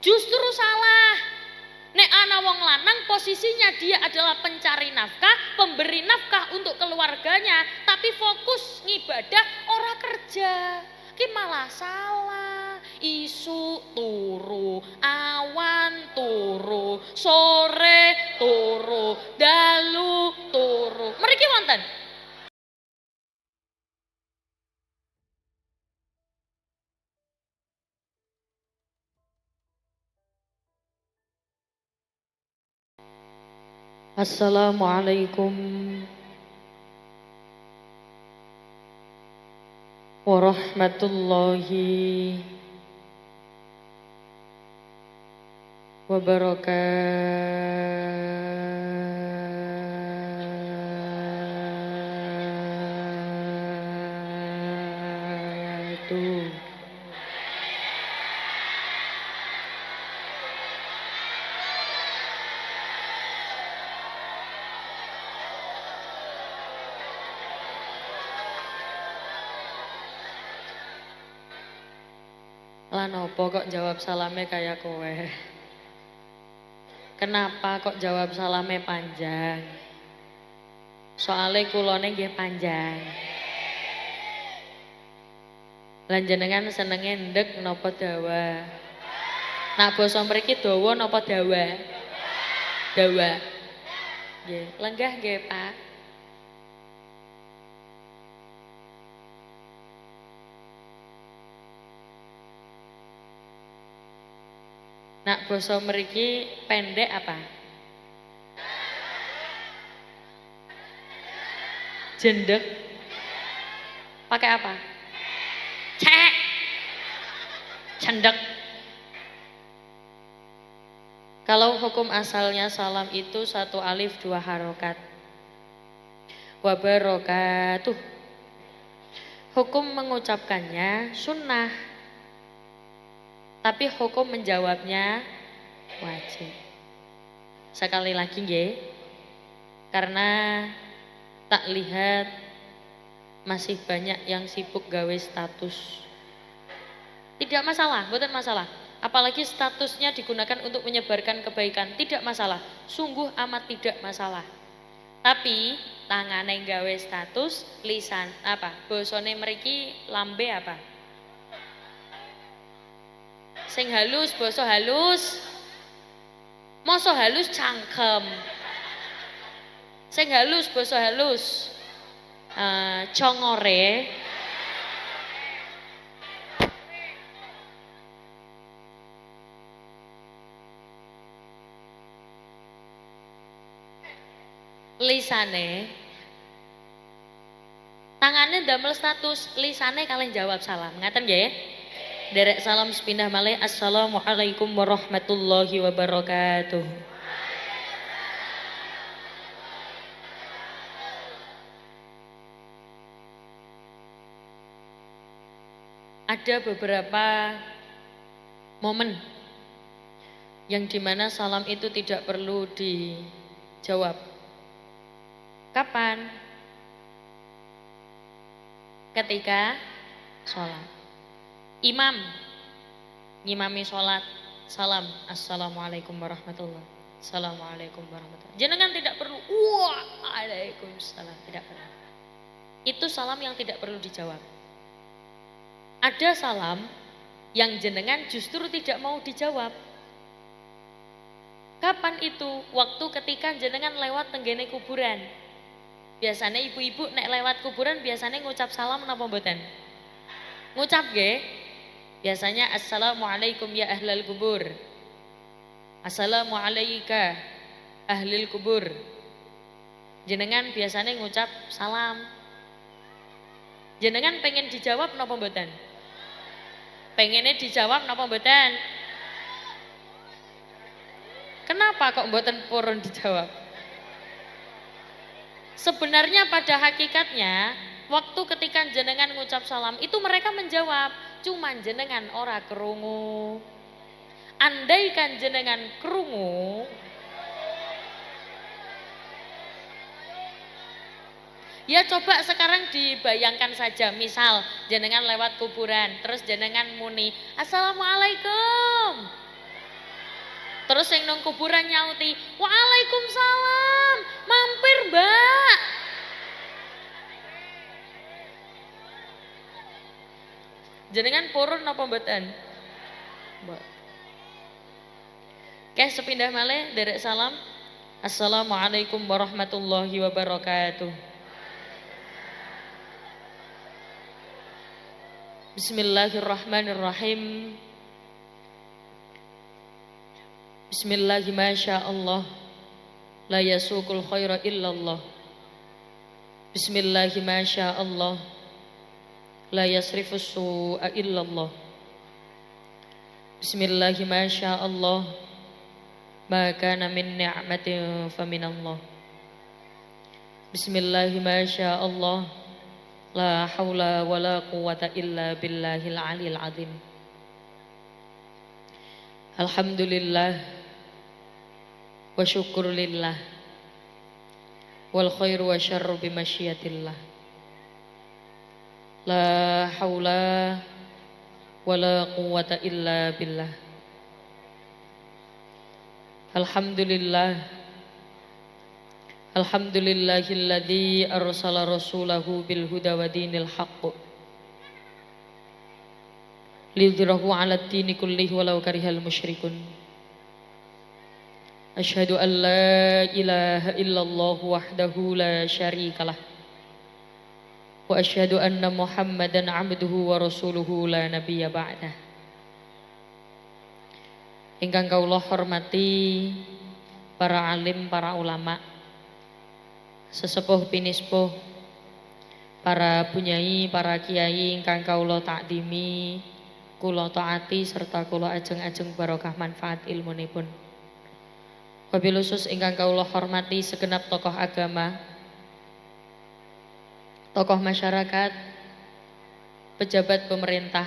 Justru salah. Nek ana wong lanang posisinya dia adalah pencari nafkah, pemberi nafkah untuk keluarganya, tapi fokus ngibadah ora kerja. Ki malah salah. Isu turu, awan turu, sore turu, dalu turu. Mriki wonten. Assalamualaikum warahmatullahi wabarakatuh. Lah nopo kok jawab salamnya kayak kowe? Kenapa kok jawab salamnya panjang? Soalnya kulone nggih panjang. Lan jenengan senenge ndek napa dawa? Nak basa mriki dawa napa dawa? Dawa. Nggih, lenggah nggih, Pak. Nak basa mriki pendek apa? Jendek. Pakai apa? Cek. Cendek. Kalau hukum asalnya salam itu 1 alif 2 harokat. Wabarakatuh. Hukum mengucapkannya sunnah. Tapi hukum menjawabnya wajib. Sekali lagi nggih. Karena tak lihat masih banyak yang sibuk gawe status. Tidak masalah, bukan masalah. Apalagi statusnya digunakan untuk menyebarkan kebaikan, tidak masalah. Sungguh amat tidak masalah. Tapi tangane gawe status, lisan apa? Bosone mriki lambe apa? Sing halus, basa halus. Masa halus cangkem. Sing halus, basa halus. Congore. Lisane. Tangannya damel status, lisane kalian jawab salam. Ngaten nggih? Derek salam sepindah malih. Assalamualaikum warahmatullahi wabarakatuh. Ada beberapa momen yang dimana salam itu tidak perlu dijawab. Kapan? Ketika sholat. Imam ngimami sholat, salam assalamualaikum warahmatullahi. Assalamualaikum warahmatullahi. Jenengan tidak perlu waalaikumsalam, tidak perlu. Itu salam yang tidak perlu dijawab. Ada salam yang jenengan justru tidak mau dijawab. Kapan itu? Waktu ketika jenengan lewat tenggene kuburan. Biasanya ibu-ibu nek lewat kuburan biasanya ngucap salam napa mboten? Ngucap nggih? Biasanya assalamualaikum ya ahlal kubur. Assalamualaika ahlil kubur. Jenengan biasanya ngucap salam. Jenengan pengen dijawab napa mboten? Pengennya dijawab napa mboten? Kenapa kok mboten purun dijawab? Sebenarnya pada hakikatnya waktu ketika jenengan ngucap salam itu mereka menjawab, cuman jenengan ora krungu. Andaikan jenengan krungu, ya coba sekarang dibayangkan saja, misal jenengan lewat kuburan, terus jenengan muni, assalamualaikum. Terus yang nang kuburan nyauti, "Waalaikumsalam, mampir Mbak." Jenengan purun napa mboten? Mbak. Oke, sepindah malih derek salam. Assalamualaikum warahmatullahi wabarakatuh. Bismillahirrahmanirrahim. Bismillahi masyaallah. La yasukul khaira illallah. Bismillahi masyaallah. La yasrifus su'a illallah. Bismillahi masyaallah. Ma kana min ni'matin faminallah. Bismillahi masyaallah. La haula wala quwata illa billahil aliyil azim. Alhamdulillah wa syukurlillah wal khairu wa syarru bimasyiatillah. La haula wala quwata illa billah. Alhamdulillah. Alhamdulillahilladzi arsala rasulahu bil huda wa dinil haqq lidhirahu 'alad dini kullihi walau karihal musyrikun. Asyhadu an la ilaha illallah wahdahu la syarikalah wa asyhadu anna Muhammadan 'abduhu wa rasuluhu la nabiyya ba'dah. Ingkang kawula hormati para alim, para ulama, sesepuh pinispuh, para bunyai, para kiai ingkang kawula takdimi, kula taati serta kula ajeng-ajeng barokah manfaat ilmunipun. Wabil khusus ingkang kawula hormati segenap tokoh agama, tokoh masyarakat, pejabat pemerintah,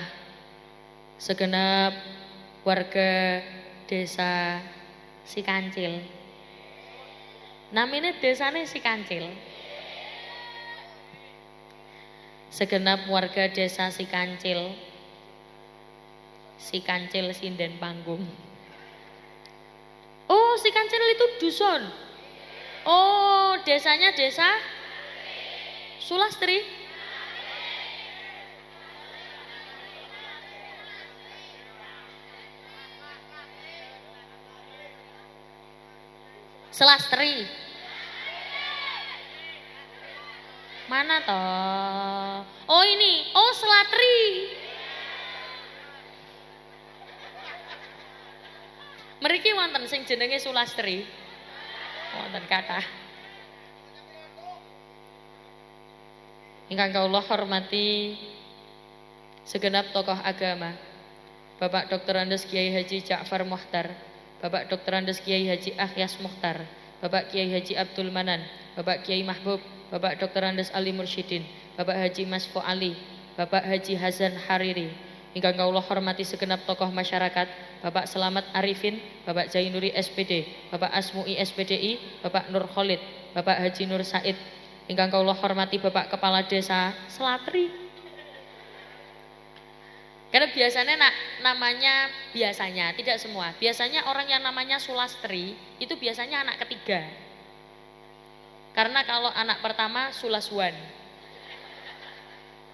segenap warga desa Sikancil. Namanya desane Sikancil. Segenap warga desa Sikancil. Sikancil sinden panggung. Oh, Sikancil itu dusun. Oh, desanya desa Sulastri. Selastri. Mana toh? Oh ini, oh Selatri. Mriki wonten sing jenenge Sulastri. Wonten kathah. Ingkang kawula hormati segenap tokoh agama. Bapak Dr. Andes Kiai Haji Ja'far Muhtar, Bapak Dr. Andes Kiai Haji Ahyas Muhtar, Bapak Kiai Haji Abdul Manan, Bapak Kiai Mahbub, Bapak Dr. Andes Ali Mursyidin, Bapak Haji Masfo Ali, Bapak Haji Hasan Hariri. Ingkang kawula hormati segenap tokoh masyarakat, Bapak Selamat Arifin, Bapak Jainuri SPD, Bapak Asmui SPDI, Bapak Nur Khalid, Bapak Haji Nur Said. Ingkang kawula hormati Bapak Kepala Desa Selatri. Karena biasanya namanya, biasanya tidak semua, biasanya orang yang namanya Sulastri itu biasanya anak ketiga. Karena kalau anak pertama Sulaswan,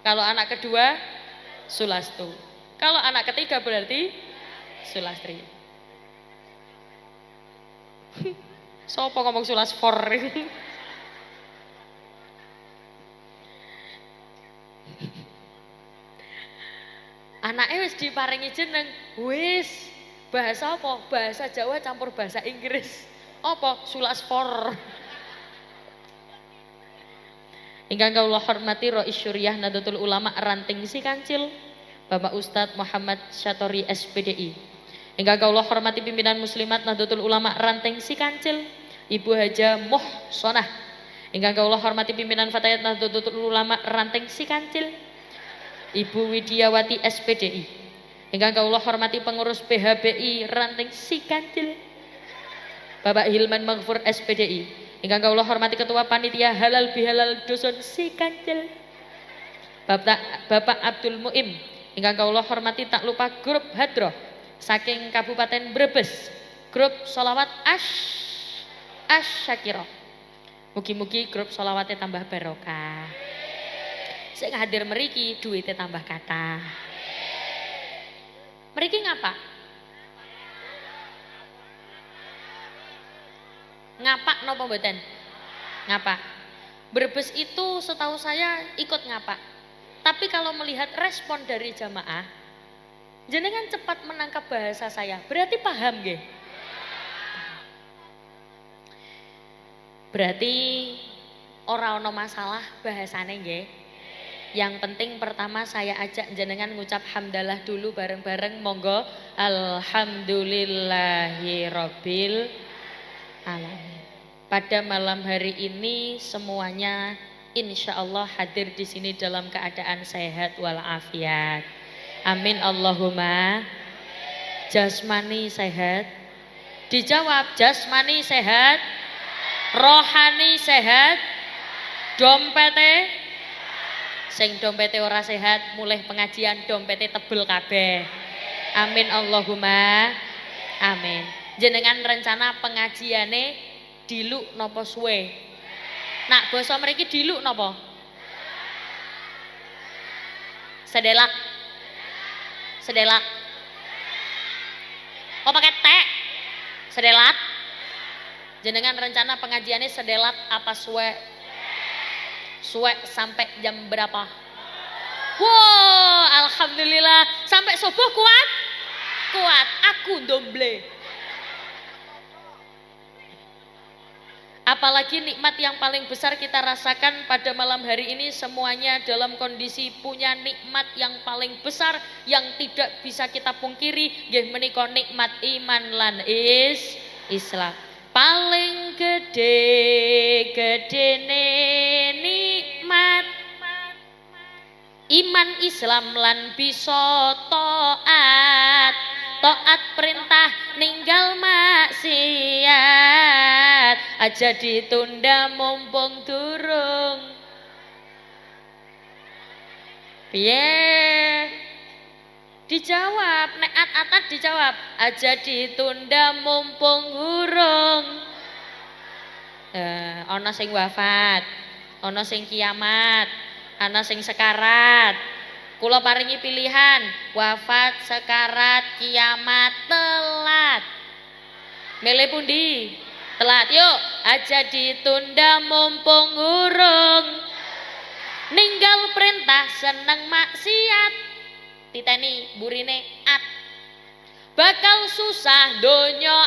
kalau anak kedua Sulastu, kalau anak ketiga berarti Sulastri. Sopo ngomong Sulasfor? Anaknya wis diparingi jeneng, wis bahasa apa? Bahasa Jawa campur bahasa Inggris. Apa? Sulasfor. Ingkang kawula hormati Rais Syuriah Nahdlatul Ulama Ranting Sikancil, Bapak Ustadz Muhammad Syatori SPDI. Ingkang kawula hormati pimpinan Muslimat Nahdlatul Ulama Ranting Sikancil, Ibu Haja Muhsonah. Ingkang kawula hormati pimpinan Fatayat Nahdlatul Ulama Ranting Sikancil, Ibu Widiawati SPDI. Ingkang kawula hormati pengurus PHBI Ranting Sikancil, Bapak Hilman Maghfur SPDI. Ingkang kawula hormati Ketua Panitia Halal Bihalal Dusun Sikancil, Bapak Abdul Muim. Ingkang kawula hormati tak lupa grup Hadroh saking Kabupaten Brebes, Grup sholawat Asyakiro. Mugi-mugi grup sholawatnya tambah barokah. Sing hadir meriki duitnya tambah kata. Meriki ngapa? Ngapa nopo mboten? Ngapa? Brebes itu setahu saya ikut ngapa. Tapi kalau melihat respon dari jamaah, jenengan cepat menangkap bahasa saya. Berarti paham nggih? Berarti ora ono masalah bahasane nggih. Yang penting pertama saya ajak jenengan ngucap hamdalah dulu bareng-bareng, monggo. Alhamdulillahirabbil alamin. Pada malam hari ini semuanya insya Allah hadir di sini dalam keadaan sehat walafiat. Amin Allahumma. Jasmani sehat. Dijawab, jasmani sehat, rohani sehat, dompete sing dompete ora sehat, mulai pengajian dompete tebel kabeh. Amin Allahumma. Amin. Jenengan rencana pengajiane diluk nopo suwe? Nak basa mriki diluk nopo? Sedelak. Sedelak. Oh pakai tek? Sedelak. Jenengan rencana pengajiannya sedelak apa suwe? Suwe sampai jam berapa? Wow, alhamdulillah. Sampai subuh kuat? Kuat. Aku domble. Apalagi nikmat yang paling besar kita rasakan pada malam hari ini, semuanya dalam kondisi punya nikmat yang paling besar yang tidak bisa kita pungkiri, nggih menika nikmat iman lan Islam. Paling gedene nikmat iman Islam lan bisa taat perintah ninggal maksiat, aja ditunda mumpung durung. Piye? Dijawab, nek at-atat dijawab, aja ditunda mumpung urung. Ana sing wafat, ana sing kiamat, ana sing sekarat. Kula paringi pilihan, wafat, sekarat, kiamat, telat. Milih pundi? Telat. Yuk, aja ditunda mumpung urung. Ninggal perintah seneng maksiat. Titeni burine at. Bakal susah donya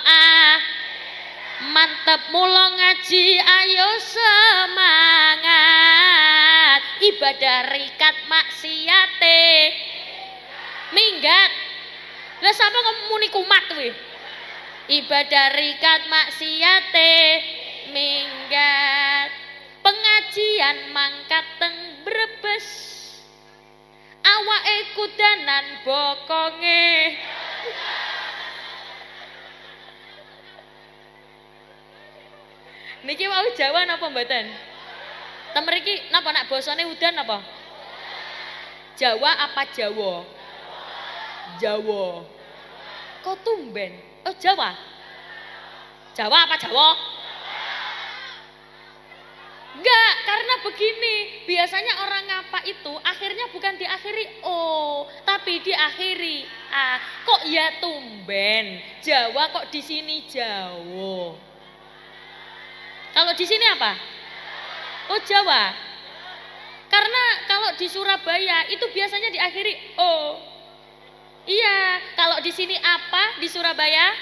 mantep mulo ngaji ayo semangat. Ibadah rikat maksiate minggat. Lah sapa ngomuni kumat kuwi? Ibadah rikat maksiate minggat. Pengajian mangkat teng Brebes, awake kudanan bokonge. Niki wau Jawa napa mboten? Tem mriki napa nak basane udan napa? Jawa apa Jawa? Jawa. Kok tumben? Oh Jawa. Jawa apa Jawa? Enggak, karena begini, biasanya orang ngapa itu akhirnya bukan diakhiri O, tapi diakhiri A. Kok ya tumben? Jawa kok di sini Jawa. Kalau di sini apa? Oh Jawa. Karena kalau di Surabaya itu biasanya diakhiri O. Iya, kalau di sini apa di Surabaya?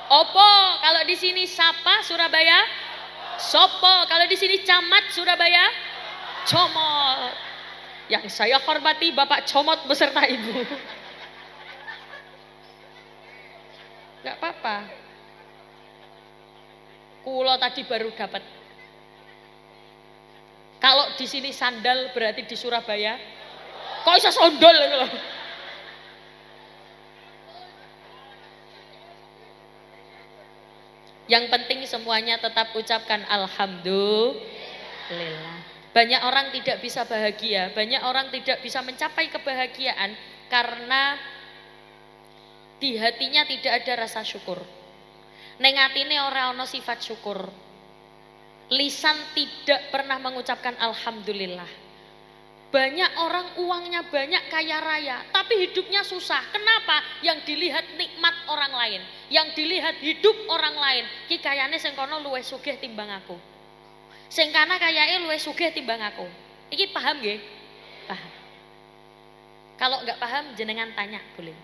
Opo. Kalau di sini sapa Surabaya? Sopo. Kalau di sini camat Surabaya? Comot. Yang saya hormati Bapak Comot beserta Ibu. Gak apa-apa. Kulo tadi baru dapat. Kalau di sini sandal berarti di Surabaya. Kok bisa sondol gitu loh. Yang penting semuanya tetap ucapkan alhamdulillah. Banyak orang tidak bisa bahagia, banyak orang tidak bisa mencapai kebahagiaan karena di hatinya tidak ada rasa syukur. Ning atine ora ana sifat syukur. Lisan tidak pernah mengucapkan alhamdulillah. Banyak orang uangnya banyak, kaya raya, tapi hidupnya susah. Kenapa? Yang dilihat nikmat orang lain, yang dilihat hidup orang lain. Ki kayane sing kono luwih sugih timbang aku. Sing kana kayake luwih sugih timbang aku. Iki paham nggih? Paham. Kalau nggak paham jenengan tanya boleh.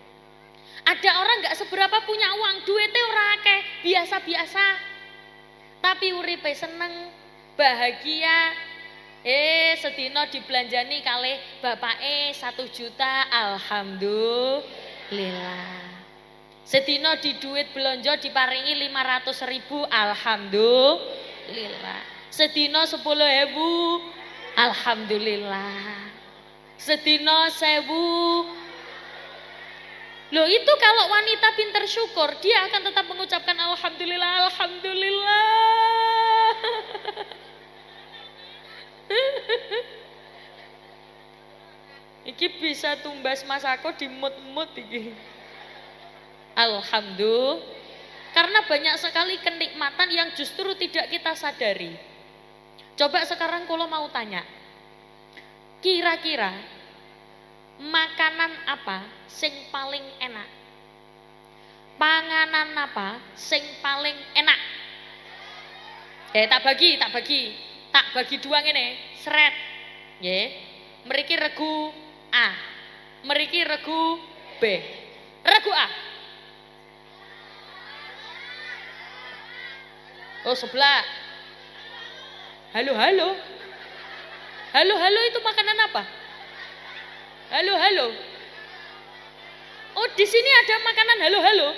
Ada orang nggak seberapa punya uang, duitnya ora akeh, biasa-biasa. Tapi uripe seneng, bahagia. Sedina dibelanjani kalih bapake 1 juta, alhamdulillah. Sedina di duit belanja diparingi 500.000, alhamdulillah. Sedina 10.000, alhamdulillah. Sedina 1.000. Loh itu kalau wanita pintar syukur, dia akan tetap mengucapkan alhamdulillah, alhamdulillah. Iki bisa tumbas masako di mut-mut iki. Alhamdulillah. Karena banyak sekali kenikmatan yang justru tidak kita sadari. Coba sekarang kalau mau tanya, kira-kira makanan apa sing paling enak? Panganan apa sing paling enak? Tak bagi dua ngene, seret. Nggih. Mriki regu A, mriki regu B. Regu A. Oh, sebelah. Halo, halo. Halo, halo itu makanan apa? Halo, halo. Oh, di sini ada makanan halo, halo.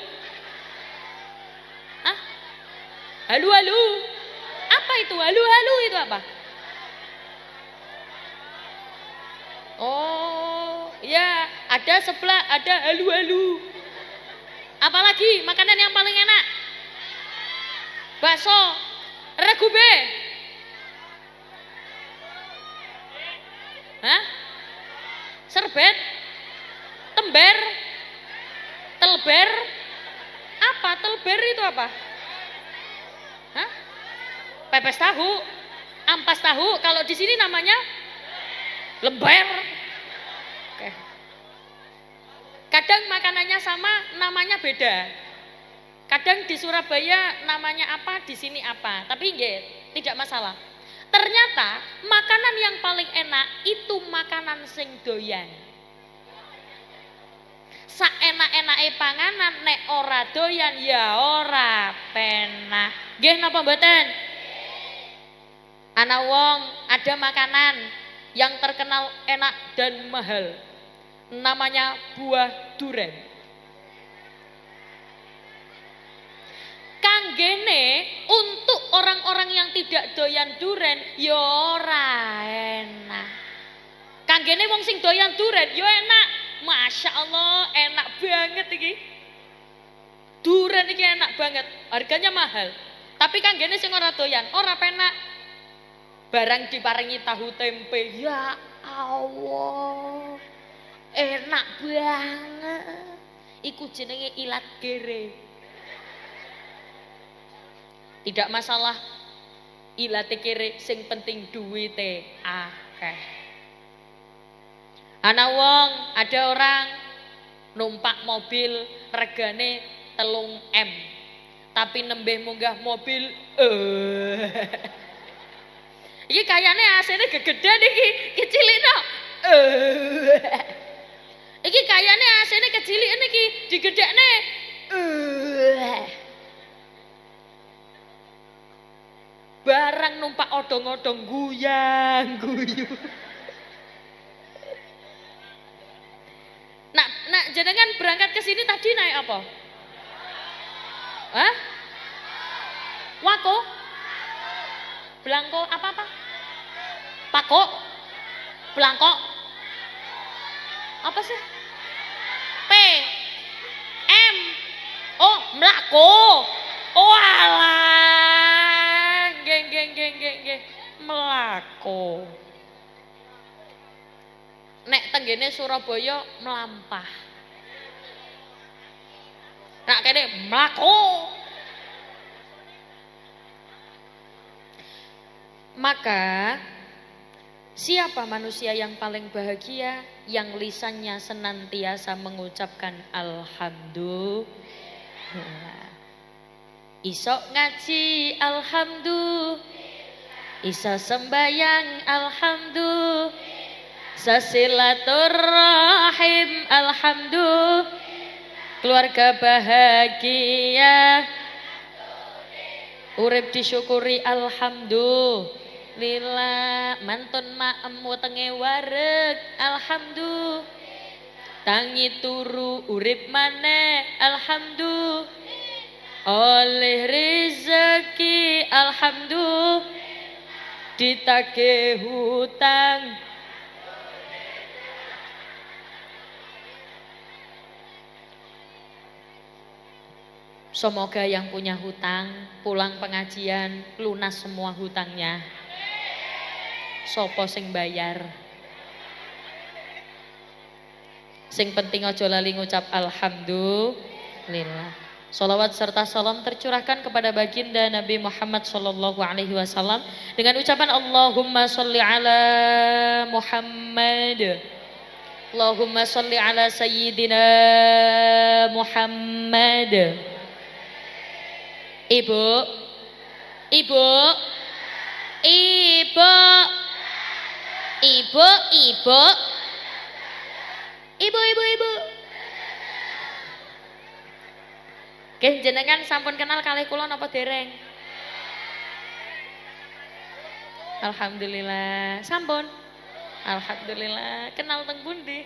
Hah? Halo, halo. Apa itu? Halo, halo itu apa? Oh, ya, ada sebelah, ada halo, halo. Apalagi makanan yang paling enak? Bakso. Regu B. Hah? Serbet? Tember? Telber? Apa? Telber itu apa? Hah? Pepes tahu? Ampas tahu? Kalau di sini namanya lember. Oke. Kadang makanannya sama, namanya beda. Kadang di Surabaya namanya apa, di sini apa. Tapi nggih, tidak masalah. Ternyata makanan yang paling enak itu makanan sing doyan. Saenak-enake panganan nek ora doyan ya ora penak. Nggih napa mboten? Ana wong ada makanan yang terkenal enak dan mahal. Namanya buah duren. Kanggene untuk orang-orang yang tidak doyan duren ya ora enak. Kanggene wong sing doyan duren ya enak. Masya Allah enak banget iki. Duren iki enak banget. Harganya mahal. Tapi kanggene sing ora doyan ora penak. Barang diparingi tahu tempe, ya Allah. Enak banget. Iku jenenge ilat gere. Tidak masalah ilate kere, sing penting duwite akeh. Ana wong, ada orang numpak mobil regane 3 M. Tapi nembe munggah mobil iki kayane AC-ne gegedan iki, kecilikno. Iki kayane AC-ne keciliken iki, digedhekne. Barang numpak odong-odong guyang guyu. Nak jenengan berangkat ke sini tadi naik apa? Hah? Wako? Belangko apa? Pako? Belangko? Apa sih? P M Oh, mlako. Oh alah. Geng. Mlako. Nek tenggene Surabaya melampah. Nak kene mlako. Maka siapa manusia yang paling bahagia? Yang lisannya senantiasa mengucapkan alhamdulillah. Iso ngaji alhamdulillah, iso sembayang alhamdulillah, sesilaturrahim alhamdulillah, keluarga bahagia, urip disyukuri alhamdulillah, mantun maem wetenge wareg alhamdulillah, tangi turu urip maneh alhamdulillah, oleh rezeki alhamdulillah, ditagih hutang semoga yang punya hutang pulang pengajian lunas semua hutangnya. Sopo sing bayar? Sing penting aja lali ngucap alhamdulillah. Salawat serta salam tercurahkan kepada baginda Nabi Muhammad sallallahu alaihi wasallam dengan ucapan Allahumma sholli ala Muhammad. Allahumma sholli ala sayyidina Muhammad. Ibu, ibu, ibu, ibu, ibu, ibu, ibu. Oke, jenengan sampun kenal kalih kula napa dereng? Alhamdulillah, sampun. Alhamdulillah, kenal teng pundi?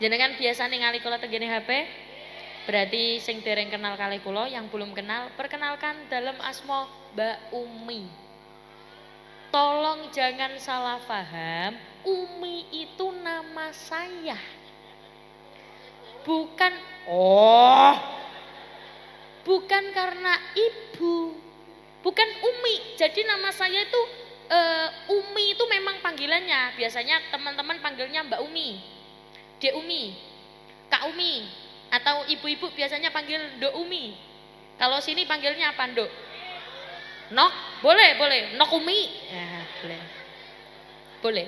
Jenengan biasa ningali kula teng ngene HP? Berarti sing dereng kenal kalih kula, yang belum kenal, perkenalkan dalam asma Mbak Umi. Tolong jangan salah paham, Umi itu nama saya. Bukan bukan karena ibu. Bukan Umi. Jadi nama saya itu Umi itu memang panggilannya. Biasanya teman-teman panggilnya Mbak Umi, Dek Umi, Kak Umi. Atau ibu-ibu biasanya panggil Nduk Umi. Kalau sini panggilnya apa, Nduk? Nok? Boleh, boleh. Nok Umi? Ya, boleh. Boleh.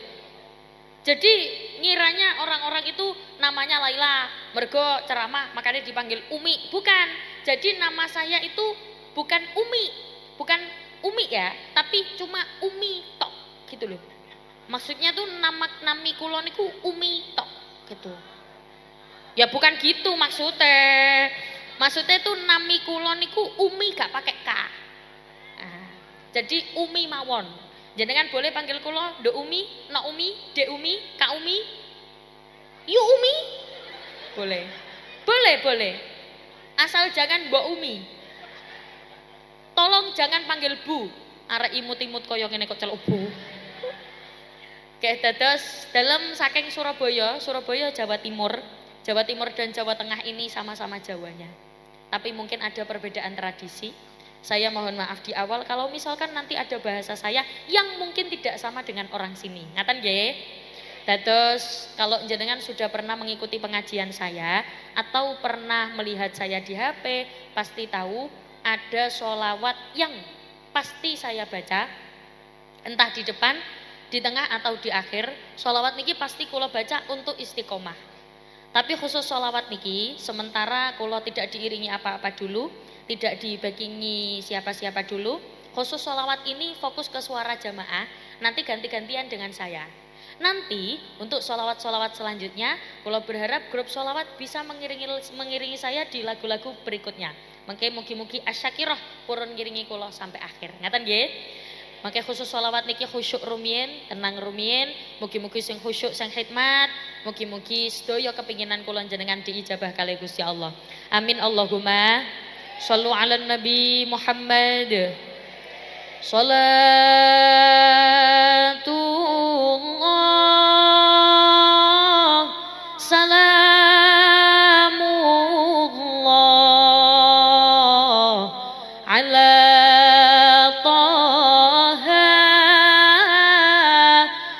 Jadi ngiranya orang-orang itu namanya Laila, mergo ceramah makanya dipanggil Umi. Bukan. Jadi nama saya itu bukan Umi. Bukan Umi ya, tapi cuma Umi tok gitu loh. Maksudnya tuh nami kula niku Umi tok gitu. Ya bukan gitu maksudnya. Maksudnya tuh nami kula niku Umi gak pakai K. Nah, jadi Umi mawon. Jenengan boleh panggil kula Nduk Umi, Nok Umi, Dek Umi, Kak Umi. Yu Umi. Boleh. Boleh, boleh. Asal jangan Mbok Umi. Tolong jangan panggil Bu. Arek imut-imut kaya ngene kok celuk Bu. Kayak dados dalam saking Surabaya, Jawa Timur. Jawa Timur dan Jawa Tengah ini sama-sama Jawanya. Tapi mungkin ada perbedaan tradisi. Saya mohon maaf di awal kalau misalkan nanti ada bahasa saya yang mungkin tidak sama dengan orang sini. Ngaten nggih? Dados kalau jenengan sudah pernah mengikuti pengajian saya atau pernah melihat saya di HP, pasti tahu ada sholawat yang pasti saya baca. Entah di depan, di tengah atau di akhir. Sholawat niki pasti kula baca untuk istiqomah. Tapi khusus sholawat niki, sementara kula tidak diiringi apa-apa dulu, tidak dibagingi siapa-siapa dulu. Khusus sholawat ini fokus ke suara jamaah, nanti ganti-gantian dengan saya. Nanti untuk sholawat-sholawat selanjutnya, kula berharap grup sholawat bisa mengiringi saya di lagu-lagu berikutnya. Mangke mugi-mugi asyakirah purun ngiringi kula sampai akhir. Ngaten nggih? Mangke khusus sholawat niki khusyuk rumien, tenang rumien, mugi-mugi sing khusyuk sing khidmat, mugi-mugi sedaya kepinginan kula jenengan diijabah kalih Gusti Allah. Amin Allahumma shollu ala Nabi Muhammad. Salatullah salamullah ala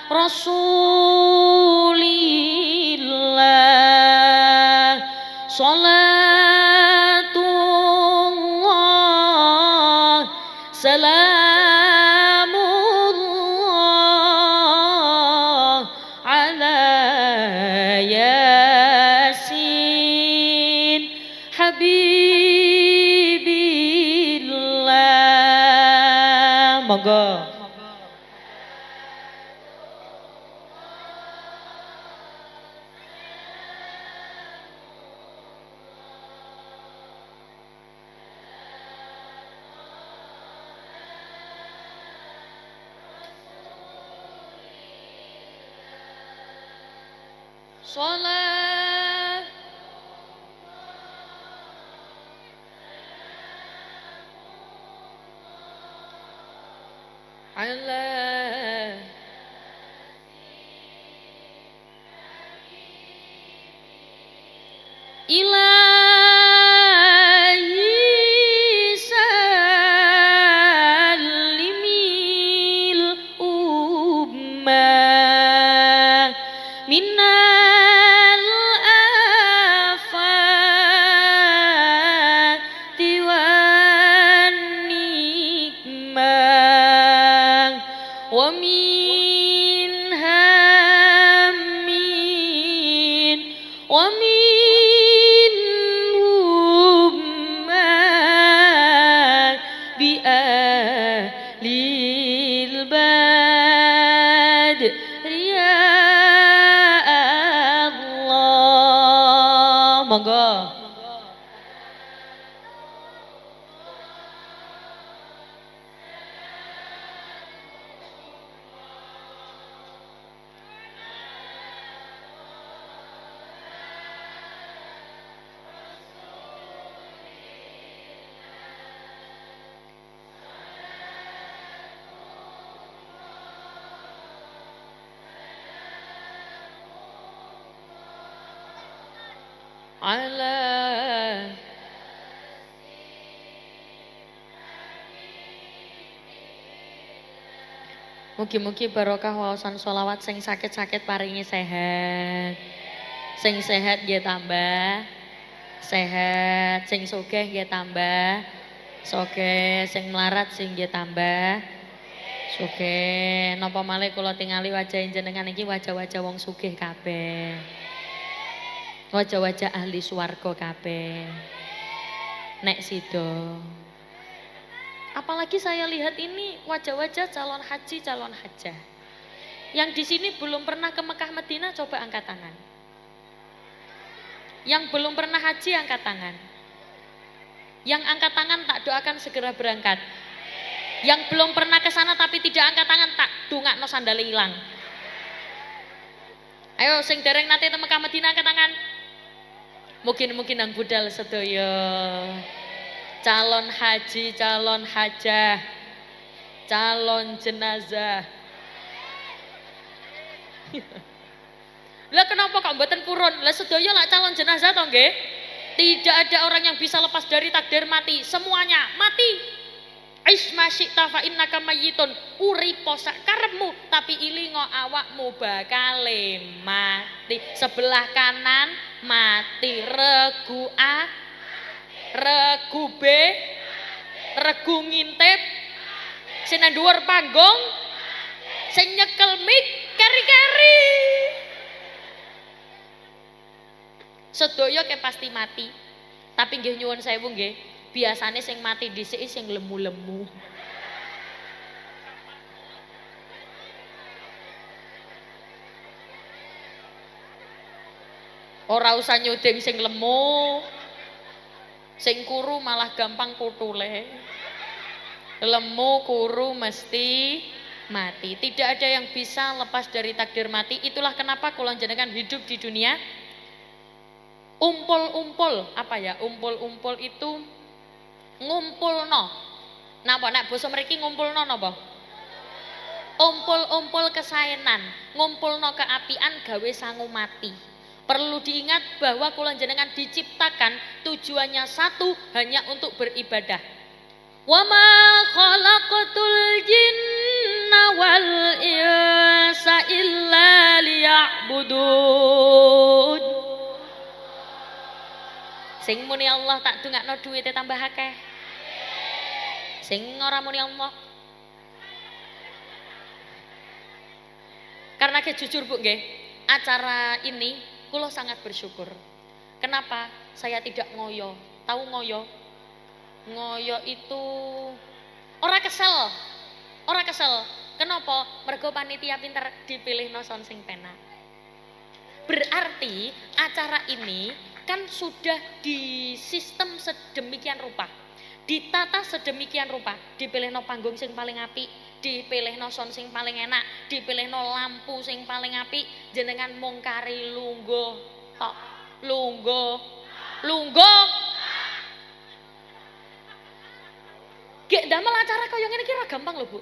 Rasulillah. Salatullah Monggo. Sholat ala ilahi salimil ummah minal afati wan nikmah wa min hammin wa min ummah bi ahlil bad ya Allah. Monggo. Ala mugi-mugi barokah waosan sholawat sing sakit-sakit paringi sehat. Sing sehat nggih tambah sehat, sing sugih nggih tambah sugih, sing melarat sing nggih tambah sugih. Napa malih kula tingali wajah jenengan iki wajah-wajah wong sugih kabeh. Wajah-wajah ahli swarga kabeh. Nek sida. Apalagi saya lihat ini wajah-wajah calon haji, calon hajah. Yang di sini belum pernah ke Mekah Madinah, coba angkat tangan. Yang belum pernah haji, angkat tangan. Yang angkat tangan tak doakan segera berangkat. Yang belum pernah ke sana tapi tidak angkat tangan, tak dongakno sandale ilang. Ayo sing dereng nate te Mekah Madinah angkat tangan. Mungkin nang budal sedaya. Calon haji, calon hajah, calon jenazah. Lah kenapa kok mboten purun? Lah sedaya lak calon jenazah to nggih? Tidak ada orang yang bisa lepas dari takdir mati. Semuanya mati. Isma syi'ta fa innaka mayyitun. Uripo sak karepmu tapi ilingo awakmu bakale mati. Sebelah kanan mati, regu A, regu B, regu ngintip, sing nang dhuwur panggung, sing nyekel mik keri-keri. Sedaya ke pasti mati. Tapi nggih nyuwun sewu nggih, biasane sing mati dhisik sing lemu-lemu. Ora usah nyuding sing lemu. Sing kuru malah gampang kutule. Lemu kuru mesti mati. Tidak ada yang bisa lepas dari takdir mati. Itulah kenapa kula jenengan hidup di dunia. Umpul-umpul, apa ya? Umpul-umpul itu ngumpulno. Napa nek basa mriki ngumpulno napa? Umpul-umpul kesaenan, ngumpulno keapian gawe sangu mati. Perlu diingat bahwa kula jenengan diciptakan tujuannya satu, hanya untuk beribadah. Wa ma khalaqatul jinna wal insa illa liya'budun. Sing muni Allah tak dongakno duwite tambah akeh. Sing ora muni Allah. Karena jujur Bu nggih, acara ini kula sangat bersyukur. Kenapa? Saya tidak ngoyo. Tahu ngoyo? Ngoyo itu ora kesel. Ora kesel. Kenapa? Mergo panitia pinter dipilih noson sing penak. Berarti acara ini kan sudah disistem sedemikian rupa, ditata sedemikian rupa, dipilih no panggung sing paling apik, dipilih no sound sing paling enak, dipilih no lampu sing paling apik, jenengan mung kari lungguh tok, lungguh gek damel acara kaya ngene iki ora gampang lho Bu.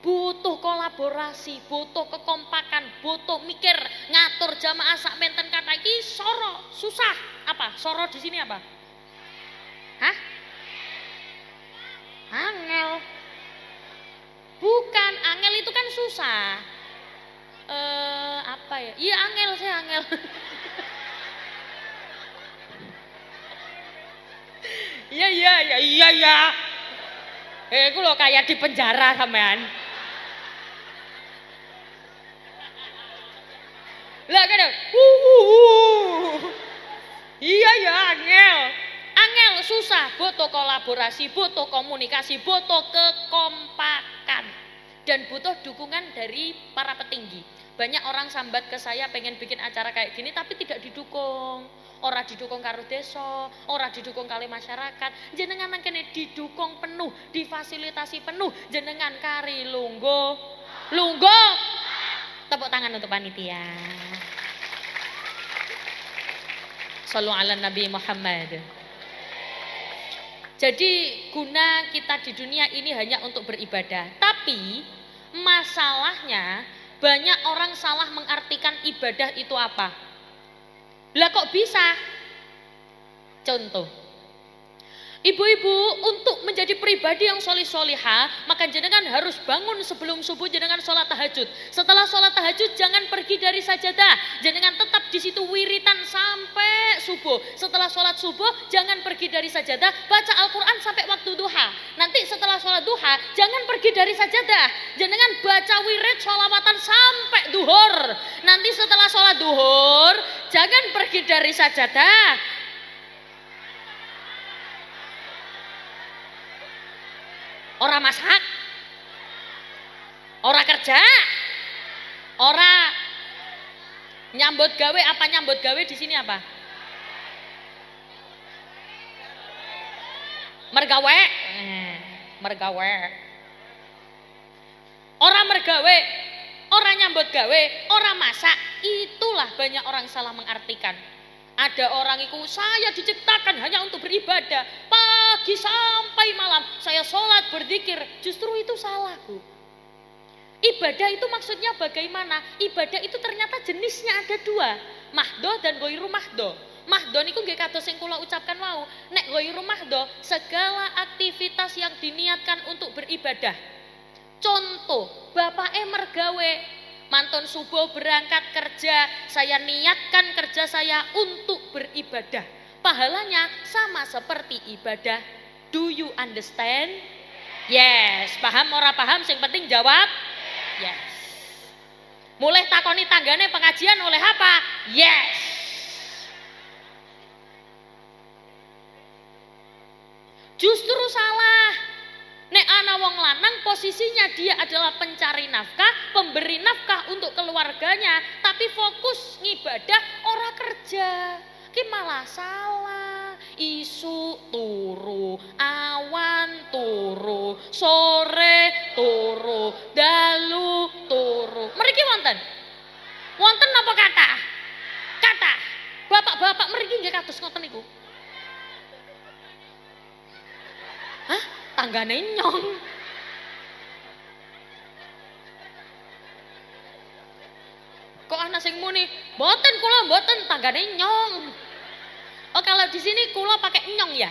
Butuh kolaborasi, butuh kekompakan, butuh mikir, ngatur jamaah sak menten kata iki soro, susah. Apa? Soro di sini apa? Hah? Angel. Bukan, angel itu kan susah. Apa ya? Iya angel, saya angel. Iya. Aku loh kayak di penjara sampean. Lah kan iya ya angel susah, butuh kolaborasi, butuh komunikasi, butuh kekompakan dan butuh dukungan dari para petinggi. Banyak orang sambat ke saya pengen bikin acara kayak gini tapi tidak didukung. Ora didukung karo desa, ora didukung kali masyarakat. Jenengan kene didukung penuh, difasilitasi penuh, jenengan kari lungguh. Tepuk tangan untuk panitia. Shallu ala Nabi Muhammad. Jadi guna kita di dunia ini hanya untuk beribadah. Tapi masalahnya banyak orang salah mengartikan ibadah itu apa. Lah kok bisa? Contoh. Ibu-ibu untuk menjadi pribadi yang solih-solihah, maka jenengan harus bangun sebelum subuh, jenengan sholat tahajud. Setelah sholat tahajud jangan pergi dari sajadah, jenengan tetap di situ wiritan sampai subuh. Setelah sholat subuh jangan pergi dari sajadah, baca Al-Quran sampai waktu duha. Nanti setelah sholat duha jangan pergi dari sajadah, jenengan baca wirid sholawatan sampai duhur. Nanti setelah sholat duhur jangan pergi dari sajadah. Ora masak, ora kerja, ora nyambut gawe. Apa nyambut gawe di sini apa? Mergawe, mergawe. Ora mergawe, ora nyambut gawe, ora masak. Itulah banyak orang salah mengartikan. Ada orang itu, saya diciptakan hanya untuk beribadah, pagi sampai malam saya sholat berzikir. Justru itu salah Bu. Ibadah itu maksudnya bagaimana? Ibadah itu ternyata jenisnya ada dua, mahdo dan ghairu mahdo. Mahdo niku nggih kados sing kula ucapkan mau. Nek ghairu mahdo, segala aktivitas yang diniatkan untuk beribadah. Contoh, bapake mergawe, mantun subuh berangkat kerja, saya niatkan kerja saya untuk beribadah. Pahalanya sama seperti ibadah. Do you understand? Yes. Paham ora paham? Sing penting jawab. Yes. Mulai takoni tanggane pengajian oleh apa? Yes. Justru salah. Nek ana wong lanang posisinya dia adalah pencari nafkah, pemberi nafkah untuk keluarganya, tapi fokus ngibadah ora kerja. Ki malah salah. Isu turu, awan turu, sore turu, dalu turu. Mriki wonten? Wonten napa kata? Kata. Bapak-bapak mriki nggih kados ngoten niku. Hah? Tanggane nyong. Kok ana sing muni, "Mboten kula mboten, tanggane nyong." Oh, kalau di sini kula pakai nyong ya?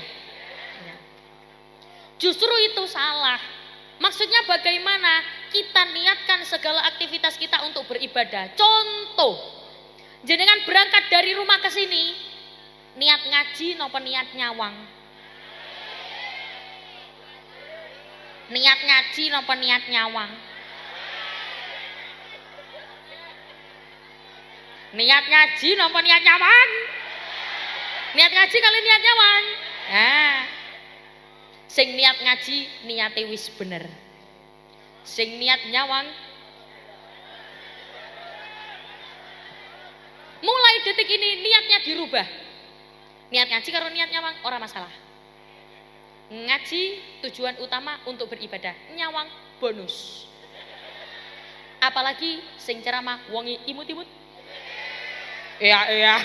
Justru itu salah. Maksudnya bagaimana? Kita niatkan segala aktivitas kita untuk beribadah. Contoh, jenengan berangkat dari rumah ke sini, niat ngaji napa niat nyawang? Niat ngaji napa niat nyawang? Niat ngaji napa niat nyawang? Niat ngaji kali niat nyawang. Nah, sing niat ngaji niate wis bener. Sing niat nyawang mulai detik ini niatnya dirubah. Niat ngaji karo niat nyawang ora masalah. Ngaji tujuan utama untuk beribadah, nyawang bonus. Apalagi sing ceramah wongi imut-imut. Iya.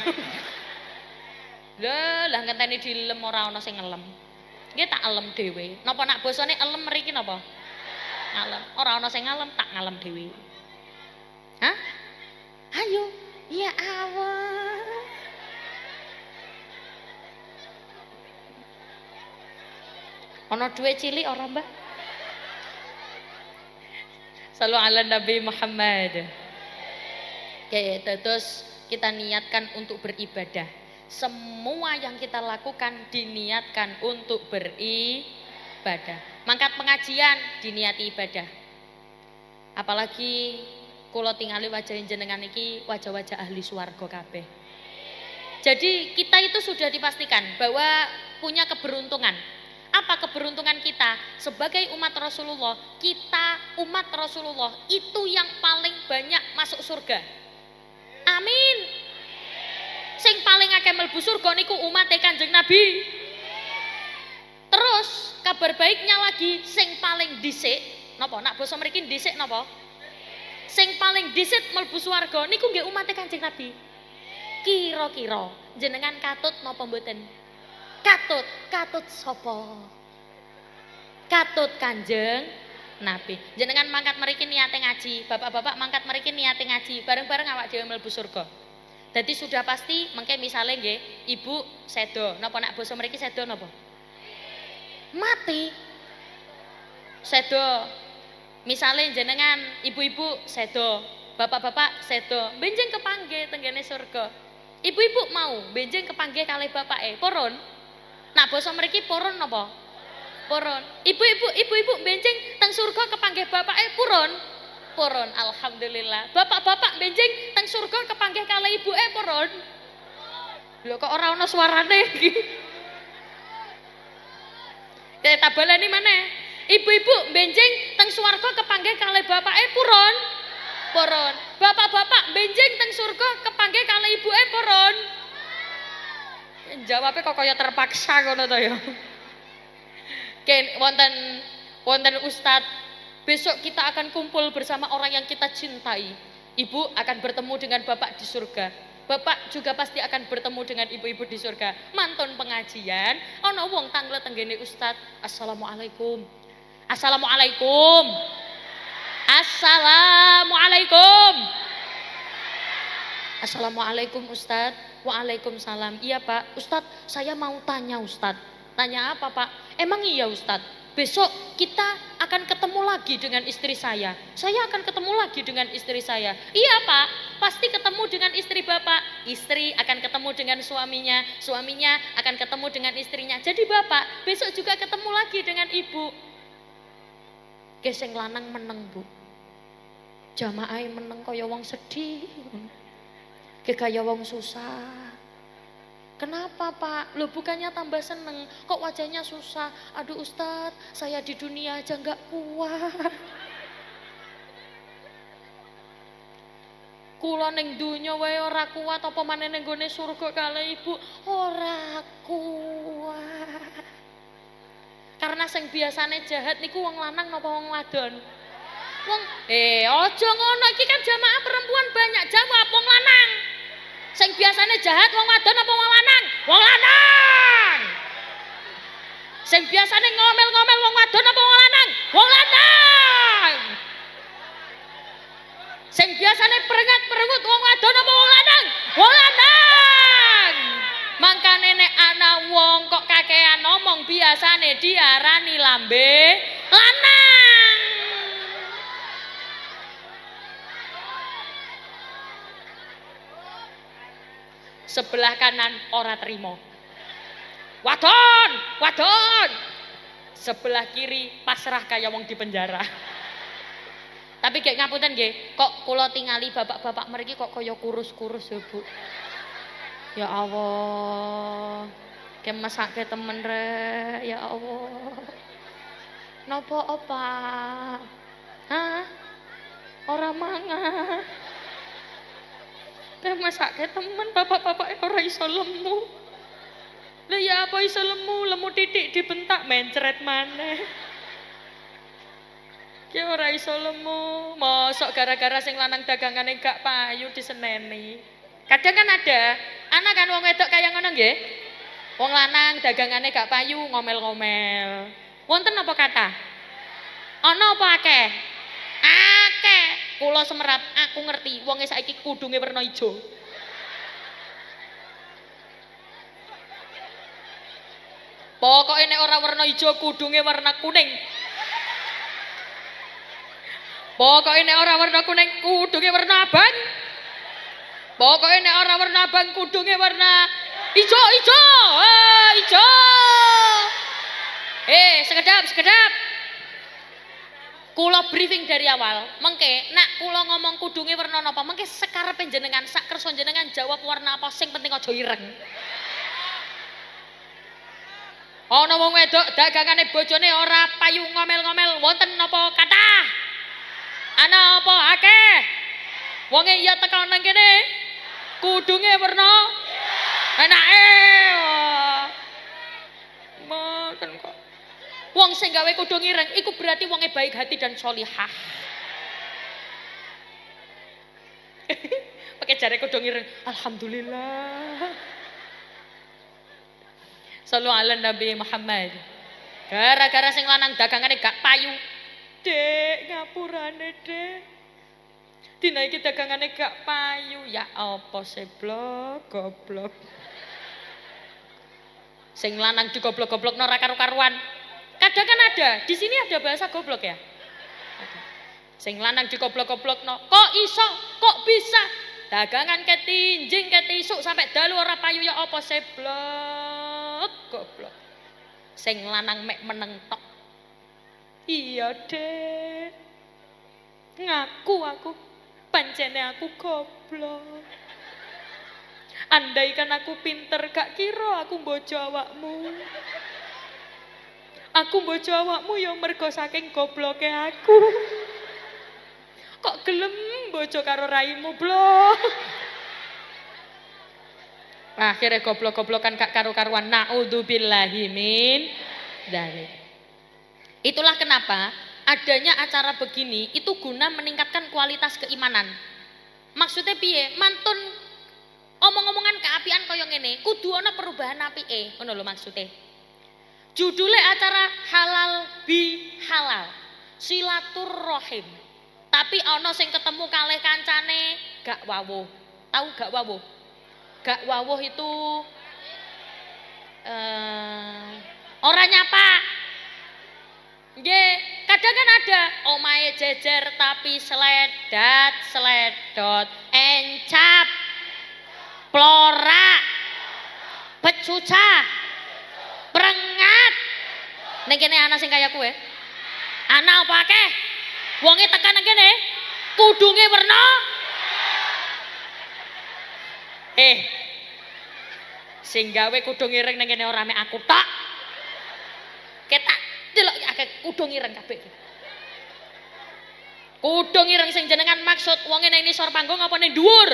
Lah ngenteni dilem ora ana sing ngelem. Nggih tak elem dhewe. Napa nak basane elem mriki napa? Ngalem. Ora ana sing ngalem, tak ngalem dhewe. Hah? Ayo. Ya Allah. Ana duwe cilik ora, Mbak? Sallu ala Nabi Muhammad. Oke, terus kita niatkan untuk beribadah. Semua yang kita lakukan diniatkan untuk beribadah. Mangkat pengajian diniati ibadah. Apalagi kula tingali wajah jenengan iki wajah-wajah ahli swarga kabeh. Jadi kita itu sudah dipastikan bahwa punya keberuntungan. Apa keberuntungan kita sebagai umat Rasulullah? Kita umat Rasulullah itu yang paling banyak masuk surga. Amin. Sing paling akeh mlebu surga niku umat Kanjeng Nabi. Terus kabar baiknya lagi sing paling dhisik napa? Nak basa mriki dhisik napa? Sing paling dhisik mlebu swarga niku nggih umat Kanjeng Nabi. Kira-kira jenengan katut napa mboten? Katut sapa? Katut Kanjeng Nabi. Jenengan mangkat mriki niate ngaji, bapak-bapak mangkat mriki niate ngaji, bareng-bareng awak dhewe mlebu surga. Dadi sudah pasti mengke misale nggih, ibu sedo, napa nak basa mriki sedo napa? Mati. Sedo. Misale jenengan ibu-ibu sedo, bapak-bapak sedo, benjing kepanggih tenggene surga. Ibu-ibu mau benjing kepanggih kalih bapake, purun. Nak basa mriki purun napa? Purun. Ibu-ibu benjing teng surga kepanggih bapake purun. Purun. Alhamdulillah. Bapak-bapak benjing teng surga kepanggih kalih ibuke purun. Lho kok ora ana suarane iki. Kayak tabalane maneh. Ibu-ibu benjing teng swarga kepanggih kalih bapake purun. Purun. Bapak-bapak benjing teng surga kepanggih kalih ibuke purun. Jawabnya kok kaya terpaksa ngono to ya. Ken wonten Ustadz, besok kita akan kumpul bersama orang yang kita cintai. Ibu akan bertemu dengan bapak di surga. Bapak juga pasti akan bertemu dengan ibu-ibu di surga. Mantun pengajian, ana wong tanglet tenggene Ustadz. Assalamualaikum. Assalamualaikum. Assalamualaikum. Assalamualaikum Ustadz. Waalaikumsalam. Iya Pak. Ustadz, saya mau tanya Ustadz. Tanya apa Pak? Emang iya Ustadz, besok kita akan ketemu lagi dengan istri saya. Saya akan ketemu lagi dengan istri saya. Iya Pak, pasti ketemu dengan istri Bapak. Istri akan ketemu dengan suaminya. Suaminya akan ketemu dengan istrinya. Jadi Bapak besok juga ketemu lagi dengan Ibu. Geseng lanang meneng Bu. Jamaah meneng kaya wong sedih. Kaya wong susah. Kenapa Pak? Loh bukannya tambah seneng, kok wajahnya susah? Aduh Ustadz, saya di dunia aja gak kuat. Kula ning dunya wae ora kuat, apa maneh ning gone surga kalih Ibu ora kuat. Karena sing biasane jahat niku wong lanang napa wong wadon? Wong aja ngono, iki kan jamaah perempuan banyak, jawab wong lanang. Sing biasane jahat wong wadon apa wong lanang? Wong lanang. Sing biasane ngomel-ngomel wong wadon apa wong lanang? Wong lanang. Sing biasane perengat-perengut wong wadon apa wong lanang? Wong lanang. Mangkane nek ana wong kok kakean ngomong biasane diarani lambe lanang. Sebelah kanan ora terima. Wadon, wadon. Sebelah kiri pasrah kaya wong di penjara. Tapi gek ngapunten nggih, kok kula tingali bapak-bapak mriki kok kaya kurus-kurus ya, Bu. Ya Allah. Ke mesake temen rek, ya Allah. Napa apa? Hah? Ora mangan. Masake temen bapak-bapak ora iso lemu. Lah ya apa iso lemu titik dibentak mencret maneh. Ki ora iso lemu, mosok gara-gara sing lanang dagangane gak payu diseneni. Kadang kan ada, anak kan wong wedok kaya ngono nggih. Wong lanang dagangane gak payu ngomel-ngomel. Wonten apa kata? Ana apa akeh? Akeh. Kula semerap, aku ngerti wonge saiki kudunge werna ijo. Pokoke nek ora werna ijo kudunge warna kuning. Pokoke nek ora warna kuning kudunge warna abang. Pokoke nek ora warna abang kudunge warna ijo. Ijo. Sekedap. Kula briefing dari awal, mengke nak kula ngomong kudunge warna napa, mengke sekarepe jenengan, sak kersa jenengan jawab warna apa, sing penting aja ireng. Ana wong wedok dagangane bojone ora payu ngomel-ngomel, wonten napa kathah? Ana apa akeh? Wonge iya teka nang kene. Kudunge werna enake. Mboten kok. Wong sing gawe kudung ireng iku berarti wonge baik hati dan sholihah. Pakai jare kudung ireng. Alhamdulillah. Sallu ala Nabi Muhammad. Gara-gara sing lanang dagangane gak payu. Dek, ngapurane, Dek. Dina iki dagangane gak payu. Ya apa seblok, goblok. Sing lanang digoblok-goblokno ora karu-karuan. Kadang kan ada, di sini ada bahasa goblok ya. Sing lanang digoblok-goblokno. Kok iso, kok bisa? Dagangan ketinjing ketisuk sampai dalu ora payu ya apa seblok, goblok. Sing lanang mek meneng tok. Iya, Dek. Ngaku aku, pancene aku goblok. Andaikan aku pinter gak kira aku bojo awakmu. Aku bojo awakmu ya mergo saking gobloke aku. Kok gelem bojo karo raimu, blok. Akhirnya goblok-goblokan gak karu-karuan. Naudzubillahi min dzalik. Itulah kenapa adanya acara begini itu guna meningkatkan kualitas keimanan. Maksudnya piye? Mantun omong-omongan keapian kaya ngene, kudu ana perubahan apike, ngono lho maksudnya. Judulnya acara halal bi halal, silaturrohim. Tapi ana sing ketemu kalih kancane gak wawuh. Tahu gak wawuh? Gak wawuh itu orang nyapa. Nggih, kadang kan ada omahe jejer tapi sledot, encap, plorak, becucah, prengat. Ning kene ana sing kaya kowe. Ana apa akeh? Wonge tekan nang kene, kudunge werna sing gawe kudung ireng nang kene ora mek aku tok. Ketak delok akeh kudung ireng kabeh. Kudung ireng sing jenengan maksud wonge nang nisor panggung apa ning dhuwur?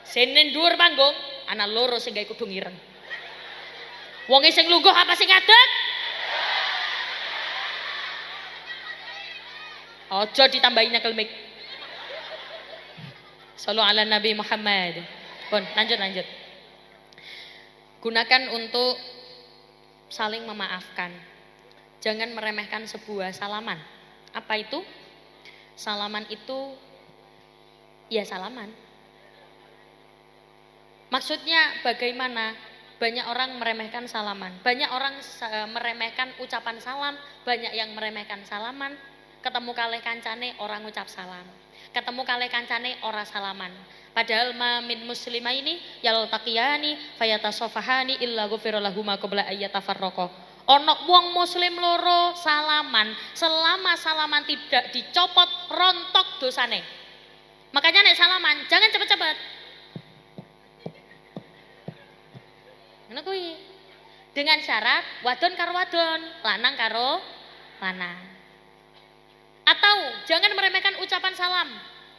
Sing ning dhuwur panggung ana loro sing gawe kudung ireng. Wonge sing lungguh apa sing ngadeg? Ojo ditambahi nyekel mic. Sallu ala Nabi Muhammad. Pun, lanjut. Gunakan untuk saling memaafkan. Jangan meremehkan sebuah salaman. Apa itu? Salaman itu ya salaman. Maksudnya bagaimana? Banyak orang meremehkan salaman. Banyak orang meremehkan ucapan salam. Banyak yang meremehkan salaman. Ketemu kalih kancane orang ngucap salam. Ketemu kalih kancane ora salaman. Padahal min muslimah ini yaltaqiyani fayatasafahani illa ghufira lahum qabla ayyatafarraqa. Ana wong muslim loro salaman, selama salaman tidak dicopot rontok dosane. Makanya nek salaman jangan cepet-cepet. Ngono kuwi. Dengan syarat wadon karo wadon, lanang karo lanang. Atau jangan meremehkan ucapan salam.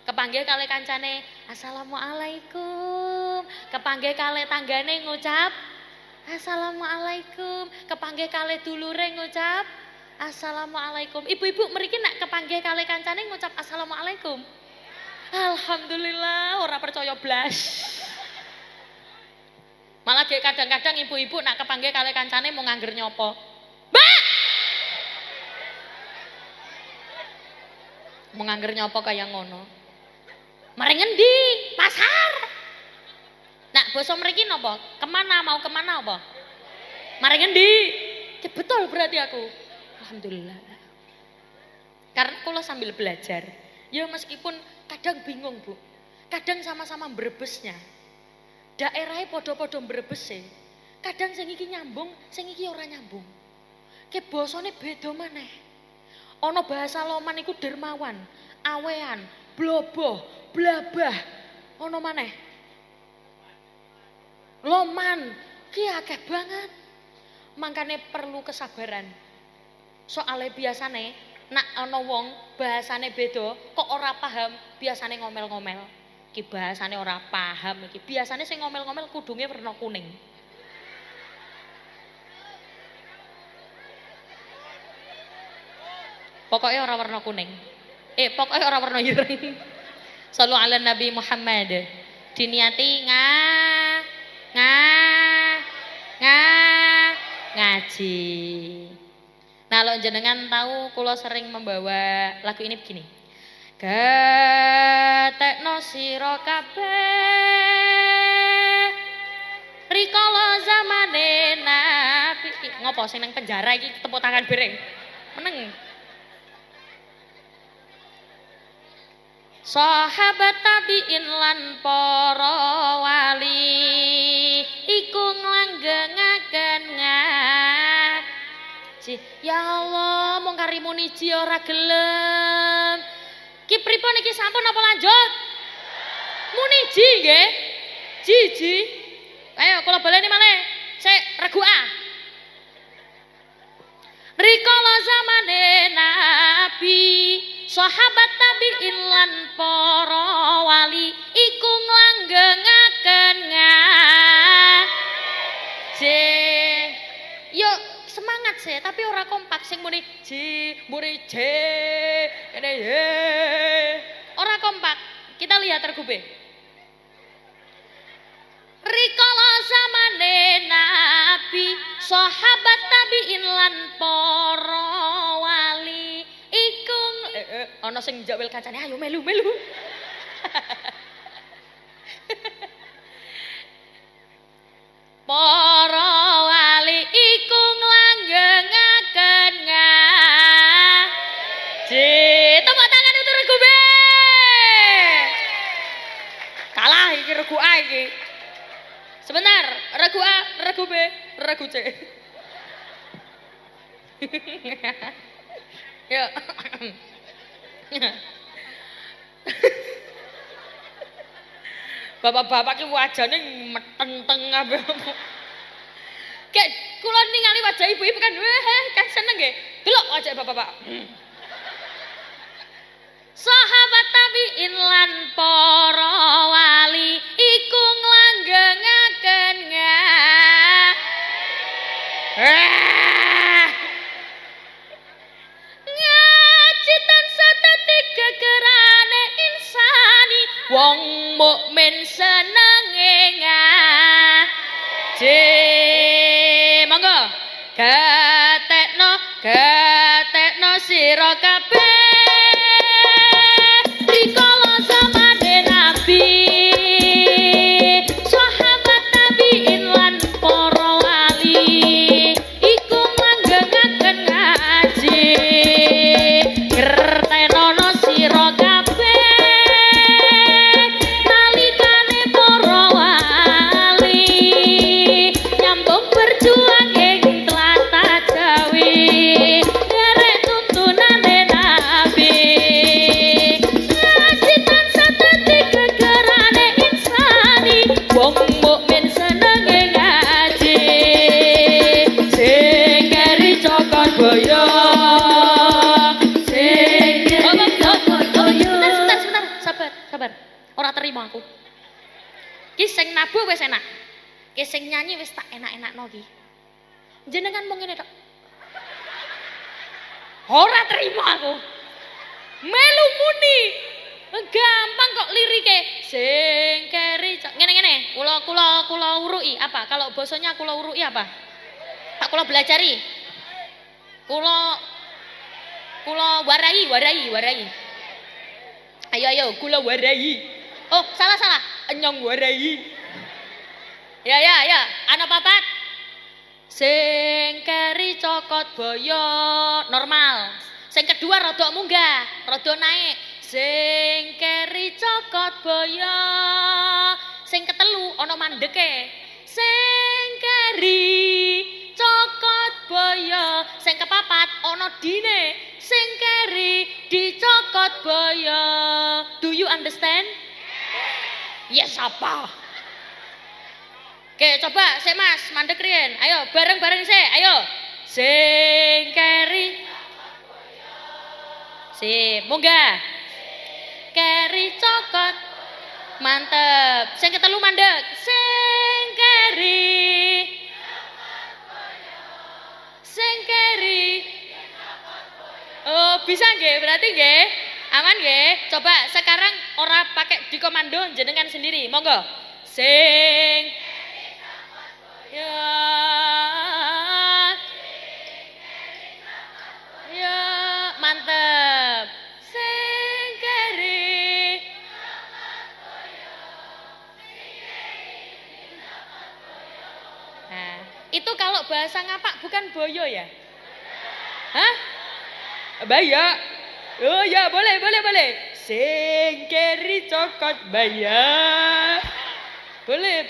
Kepanggih kali kancane assalamualaikum, kepanggih kali tanggane ngucap assalamualaikum, kepanggih kali dulure ngucap assalamualaikum. Ibu-ibu mriki nak kepanggih kali kancane ngucap assalamualaikum. Alhamdulillah, ora percaya blas. Malah kadang-kadang ibu-ibu nak kepanggih kali kancane mau ngangger nyopo. Mbak! Mau ngangger nyopo kaya ngono. Mari ngendi? Pasar. Nak basa mriki napa? Kemana? Mau kemana apa? Mari ngendi? Betul berarti aku. Alhamdulillah. Karena kula sambil belajar. Ya meskipun kadang bingung, Bu. Kadang sama-sama brebesnya. Daerahnya podo-podo brebese. Kadang sing iki nyambung, sing iki ora nyambung. Ke basane beda maneh. Ana bahasa Loman iku dermawan, awean, bloboh, blabah. Ana maneh. Loman ki akeh banget. Makane perlu kesabaran. Soale biasane nak ana wong bahasane beda kok ora paham, biasane ngomel-ngomel. Iki bahasane ora paham iki. Biasane sing ngomel-ngomel kudunge werna kuning. Pokoknya ora warna kuning. Pokoknya ora warna ireng. Sallu ala Nabi Muhammad. Diniati ngaji. Nah, lo jenengan tahu kula sering membawa lagu ini begini. Gatekno sira kabeh rikala zamane Nabi. Ngopo sing nang penjara iki tepuk tangan bareng. Meneng. Sahabat tabiin lan para wali iku nglanggengaken ngaji. Ya Allah, mung karimu niji ora gelem. Ki pripun iki sampun apa lanjut? Muniji nggih. Jiji. Ayo kula baleni malih. Sik regu A. Rikala zamane Nabi, sahabat tabiin lan para wali iku nglanggengaken ngaji. Yuk semangat sih, tapi ora kompak sing muni ji, muni je, kene ye. Ora kompak. Kita lihat tergube. Rikala zamane Nabi, sahabat tabiin lan para wali iku ana sing njawel kancane ayo melu-melu. Para wali iku nglanggengaken ngaji. Tepuk tangan untuk regu B. Kalah iki regu A iki. Sebentar, regu A, regu B, regu C. Yuk. Bapak-bapak ki wajane metenteng kabeh. Kayak kula ningali wajah ibu-ibu kan kan seneng nggih. Delok wajah bapak-bapak. Sahabat tabiin lan para wali iku nglanggengaken ngaji tansah dadi gegerane insani wong mukmin senenge ngaji. Monggo gatekno sira kabeh rikala zamane Nabi, sahabat tabiin lan para wali iku nglanggengaken ngaji. Gertenono sira kabeh nalikane para wali Ora terima aku. Ki sing nabuh wis enak. Ki sing nyanyi wis tak enak-enakno ki. Jenengan mung ngene tok. Ora terima aku. Melu muni. Gampang kok lirike. Sing keri ngene-ngene. Kula urui apa? Kalau bosanya kula urui apa? Tak kula belajari. Kula warai. Ayo kula warai. Oh, salah. Enyong warai. Ya. Ana papat. Sing keri cokot boyo normal. Sing kedua rada munggah, rada naik. Sing keri cokot boyo. Sing ketelu ana mandeke. Sing keri cokot boyo. Sing kepapat ana dine. Sing keri dicokot boyo. Do you understand? Yes apa? Oke, coba sik Mas, mandek riyen. Ayo bareng-bareng sik. Ayo. Sing keri sip, munggah. Keri cokot. Mantep. Sing ketelu mandek. Sing keri. Sing keri. Oh, bisa nggih? Berarti nggih? Aman nggih? Coba sekarang ora pakai dikomando jenengan sendiri. Monggo. Sing ya mantep. Sing keri. Nah, itu kalau bahasa ngapak bukan boyo ya? Hah? Baya. Oh ya, boleh. Sing keri cokot baya. Boleh.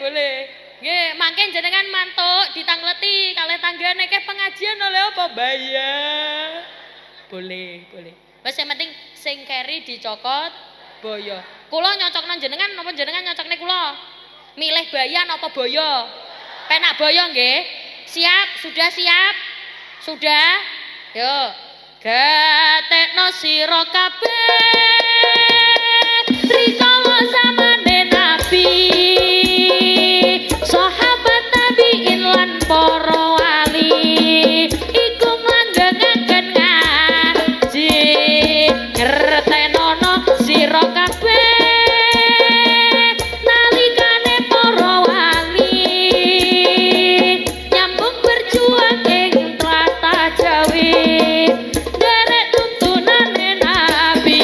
Nggih, mangke jenengan mantuk ditangleti kalih tanggane ke pengajian oleh apa baya. Boleh. Wes yang penting sing keri dicokot boyo. Kula nyocokno jenengan napa jenengan nyocokne kula? Milih baya napa boyo? Penak boyo nggih. Siap? Sudah siap? Sudah? Yo. Gatekno sira kabeh. Rikala zamane Nabi. Sahabat tabiin lan para wali iku manggengaken ngaji ngertenono sira kabeh nalikane para wali nyambung berjuang ing tlatah Jawi derek tuntunane Nabi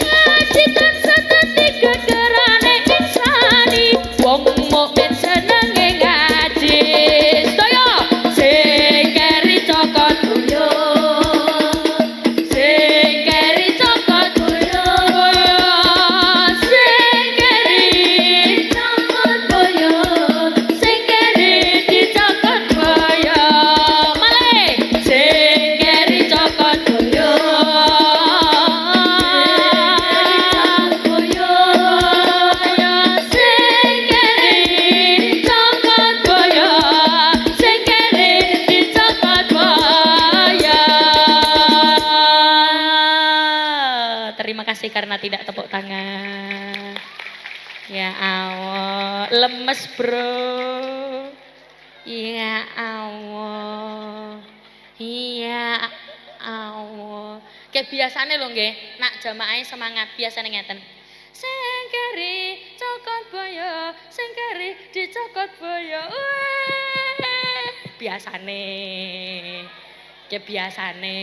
ngaji tansah dadi gegerane insani wong mukmin senenge ngaji sedaya sing keri cokot boyo sing keri cokot boyo sing keri cokot boyo sing keri dicokot boyo malih sing keri cokot boyo sing keri cokot boyo sing keri dicokot boyo. Terima kasih karena tidak tepuk tangan. Ya Allah, lemes bro. Ya Allah. Ya Allah. Kayak biasane lho nggih, nak jamaah semangat biasane ngeten. Sing keri cokot boyo, sing keri dicokot boyo. Biasane. Kayak biasane.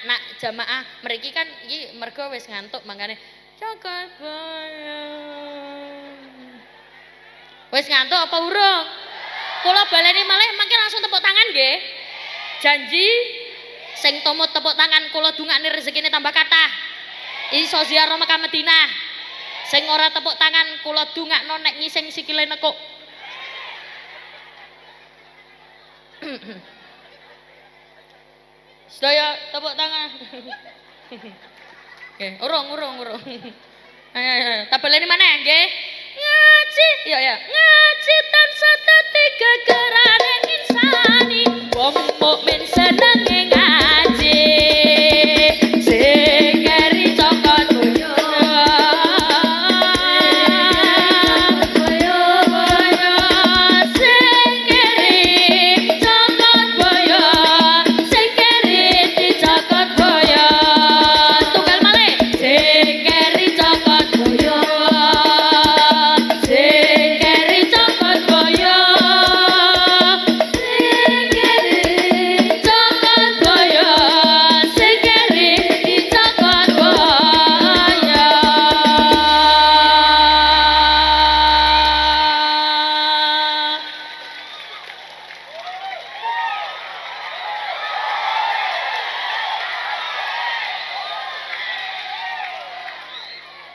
Nak jamaah mriki kan iki mergo wis ngantuk mangkane cokot boyo. Wis ngantuk apa urung? Kula baleni malih mangke langsung tepuk tangan nggih. Janji sing tumut tepuk tangan kula dungakne rezekine tambah kathah. Iso ziarah Mekah Madinah. Sing ora tepuk tangan kula dungakno nek ngising sikile nekuk. Sedaya tepuk tangan. Nggih, urung. Ayo, tabaleni maneh nggih. Ngaji, ya. Ngaji tansah dadi gegerane insani. Wong mukmin senenge ngaji. Sing keri cokot boyo.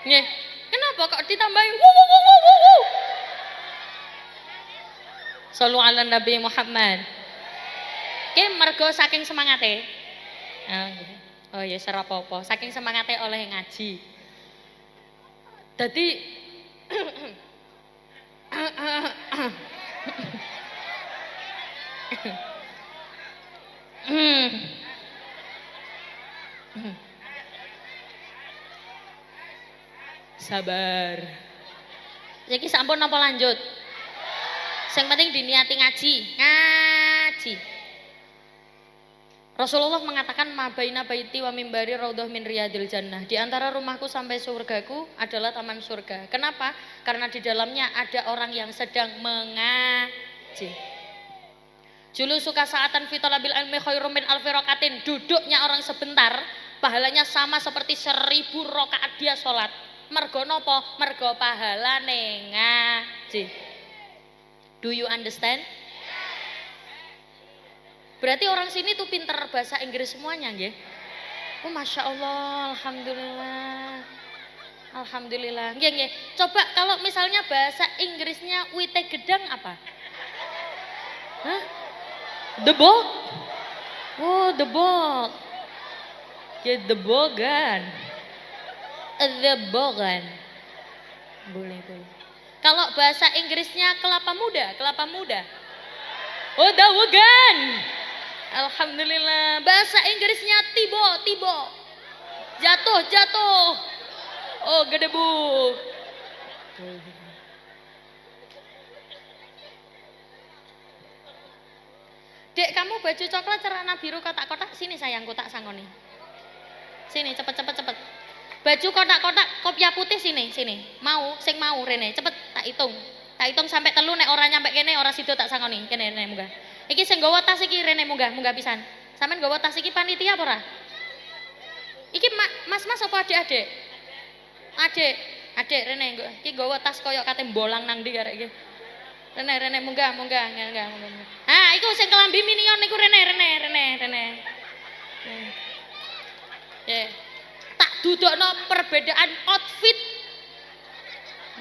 Nggih. Kenapa kok ditambahi wu wu wu wu wu? Shallu ala Nabi Muhammad. Ki mergo saking semangate. Oh ya ora apa-apa, saking semangate oleh ngaji. Dadi sabar. Iki sampun napa lanjut? Sing penting diniati ngaji, ngaji. Rasulullah mengatakan mabaina baiti wa mimbari raudhah min riyadil jannah. Di antara rumahku sampai surgaku adalah taman surga. Kenapa? Karena di dalamnya ada orang yang sedang mengaji. Julu suka saatan fi talabil ilmi khairum min alfi rakatin. Duduknya orang sebentar, pahalanya sama seperti 1000 rakaat dia sholat. Mergo nopo? Mergo pahalane ngaji. Do you understand? Berarti orang sini tuh pinter bahasa Inggris semuanya, nggih? Oh, masya Allah, alhamdulillah, alhamdulillah. Nggih, nggih. Coba kalau misalnya bahasa Inggrisnya wite gedang apa? Hah? The boat? Oh, the boat. Ya, the bogan. The bogan. Boleh, boleh. Kalau bahasa Inggrisnya kelapa muda, kelapa muda. Oh, dawagan. Alhamdulillah. Bahasa Inggrisnya tibo, tibo. Jatuh, jatuh. Oh, gedebuk. Dek, kamu baju coklat celana biru kotak-kotak, sini sayangku tak sangoni. Sini, cepet, cepet, cepet. Baju kotak-kotak kopiah putih sini, sini. Mau, sing mau Rene, cepet tak hitung. Tak hitung sampai telu nek ora nyampe kene ora sido tak sangoni. Kene Rene munggah. Iki sing nggawa tas iki Rene munggah, munggah pisan. Sampeyan nggawa tas iki panitia apa ora? Iki mas-mas apa adik-adik? Adik, adik Rene iki nggawa tas koyo kate bolang nang ndi karek iki. Rene, Rene munggah, munggah, munggah, munggah. Ah, iku sing kelambi minion niku Rene, Rene, Rene, Rene. Tak dudukno perbedaan outfit.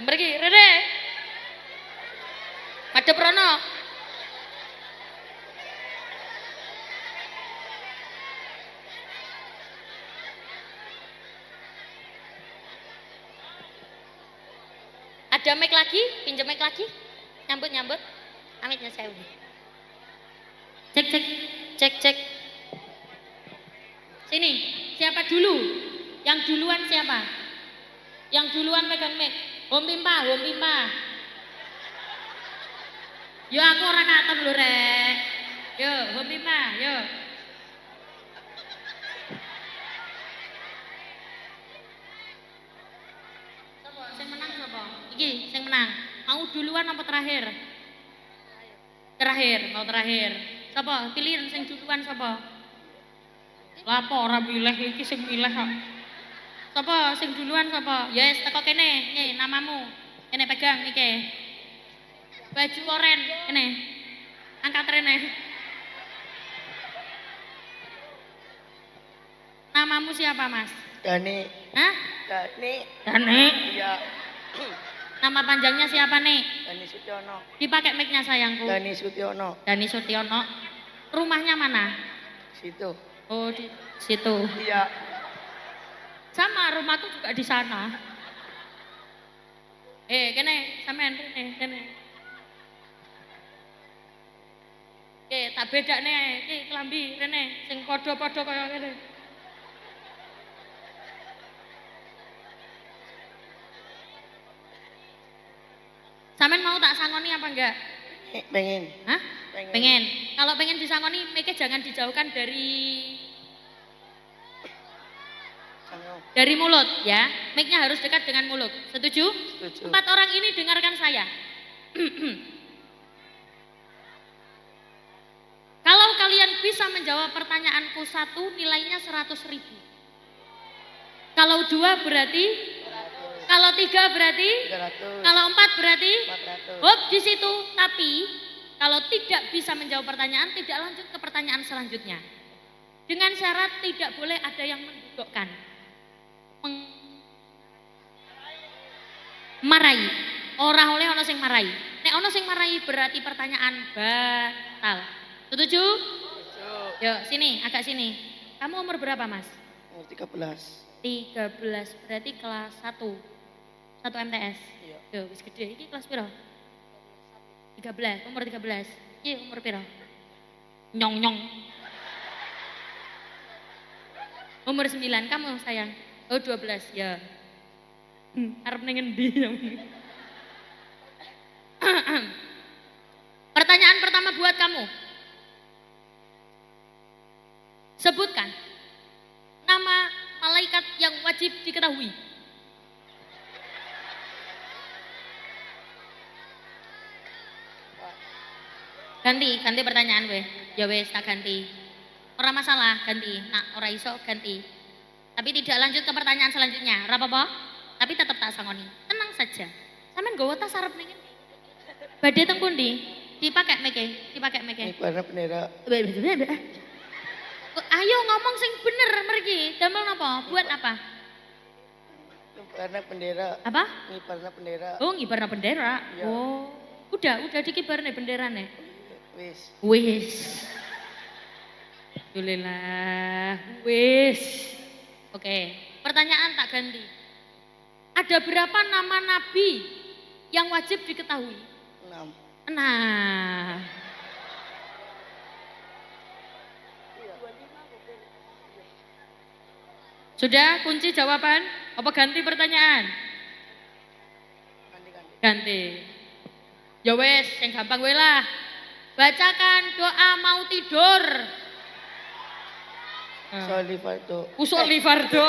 Mriki, Rene. Madhep rono. Ada mic lagi? Pinjam mic lagi? Nyambut, nyambut. Amitnya saya. Cek, cek, cek, cek. Sini, siapa dulu? Yang duluan siapa? Yang duluan pegang mic. Hom pimpa, hom pimpa. Yo aku orang katon lho rek. Yo, hom pimpa, yo. Sopo sing menang sopo? Iki sing menang. Mau duluan apa terakhir? Terakhir, mau terakhir. Sopo? Pilihan sing duluan sopo? Lapo ora milih iki sing milih kok. Sopo sing duluan sopo? Yes, teko kene. Nih namamu. Kene pegang iki. Baju oren kene. Angkat Rene. Namamu siapa, Mas? Dani. Hah? Dani. Dani. Iya. Nama panjangnya siapa nih? Dani Sutiono. Dipakai mic-nya sayangku. Dani Sutiono. Dani Sutiono. Rumahnya mana? Situ. Oh, di situ. Iya. Sama, rumahku juga di sana. Kene, sampean kene. Tak beda nih, iki klambi rene sing padha-padha kaya kene. Sampean mau tak sangoni apa enggak? Pengen. Hah? Pengen. Kalau pengen disangoni, mic-nya jangan dijauhkan dari mulut ya. Mic-nya harus dekat dengan mulut. Setuju? Setuju. 4 orang ini dengarkan saya. Kalau kalian bisa menjawab pertanyaanku 1, nilainya 100.000. Kalau 2 berarti 100. Kalau 3 berarti 300. Kalau 4 berarti 400. hop di situ. Tapi kalau tidak bisa menjawab pertanyaan, tidak lanjut ke pertanyaan selanjutnya. Dengan syarat tidak boleh ada yang mendudukkan. marai. Ora oleh ana sing marai. Nek ana sing marai berarti pertanyaan batal. Setuju? Yuk, sini, agak sini. Kamu umur berapa, Mas? Umur 13. 13, berarti kelas 1. 1 MTS. Iya. Yo, wis gede. Iki kelas piro? 13, umur 13. Iki umur piro? Nyong. Umur 9, kamu sayang? Oh 12, ya. Arep ning endi? Pertanyaan pertama buat kamu. Sebutkan nama malaikat yang wajib diketahui. Ganti pertanyaan we. Ya wes tak ganti. Ora masalah, ganti. Nak ora iso ganti. Tapi tidak lanjut ke pertanyaan selanjutnya. Ora apa-apa? Tapi tetap tak sangoni. Tenang saja. Sampeyan nggawa tas arep ning kene. Badhe teng pundi? Dipakai meke. Ngibarna bendera. Ayo ngomong sing bener mriki. Damel napa? Buat apa? Ngibarna bendera. Apa? Ngibarna bendera. Oh, ngibarna bendera. Iya. Oh. Udah dikibarne benderane. Wis. Alhamdulillah. Wis. Oke, pertanyaan tak ganti. Ada berapa nama nabi yang wajib diketahui? 6. Nah. Sudah kunci jawaban? Apa ganti pertanyaan? Ganti. Ya wes, yang gampang wae lah. Bacakan doa mau tidur. Sholli fardu. Usul fardo.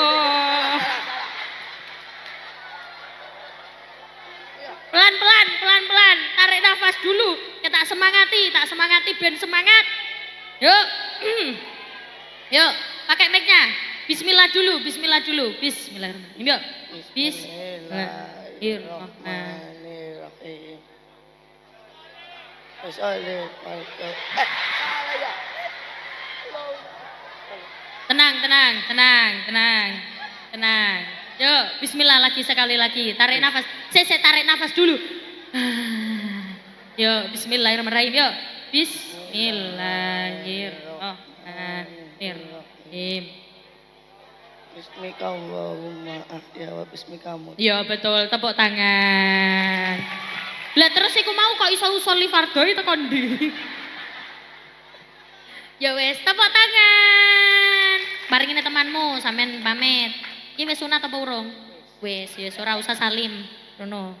Pelan-pelan. Tarik nafas dulu. Kita tak semangati ben semangat. Yuk. Yuk, pakai mic-nya. Bismillah dulu. Bismillahirrahmanirrahim. Yuk. Bismillahirrahmanirrahim. Sholli fardu. Tenang. Yuk, bismillah lagi sekali lagi. Tarik nafas. Tarik nafas dulu. Yuk, bismillahirrahmanirrahim. Yuk. Bismillahirrahmanirrahim. Bismika Allahumma ahya wa bismikamu. Ya betul, tepuk tangan. Lah terus iku mau kok iso usul fardo itu kondi. Ya wes, tepuk tangan. Baringin temanmu sampean pamit. Iki wis sunat apa urung? Wis, ya ora usah salim. Rono.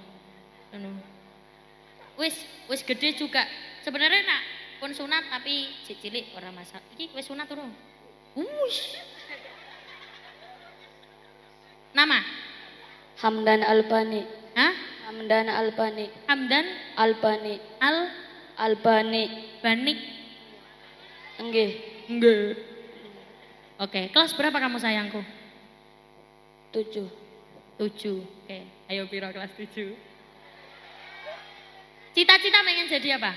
Wis gede juga. Sebenarnya nak pun sunat tapi cilik ora masak. Iki wis sunat urung? Nama? Hamdan Albani. Hah? Hamdan Albani. Hamdan Albani. Albani. Banik. Nggih. Oke, kelas berapa kamu sayangku? 7. 7. Oke, ayo piro kelas 7. Cita-cita pengen jadi apa?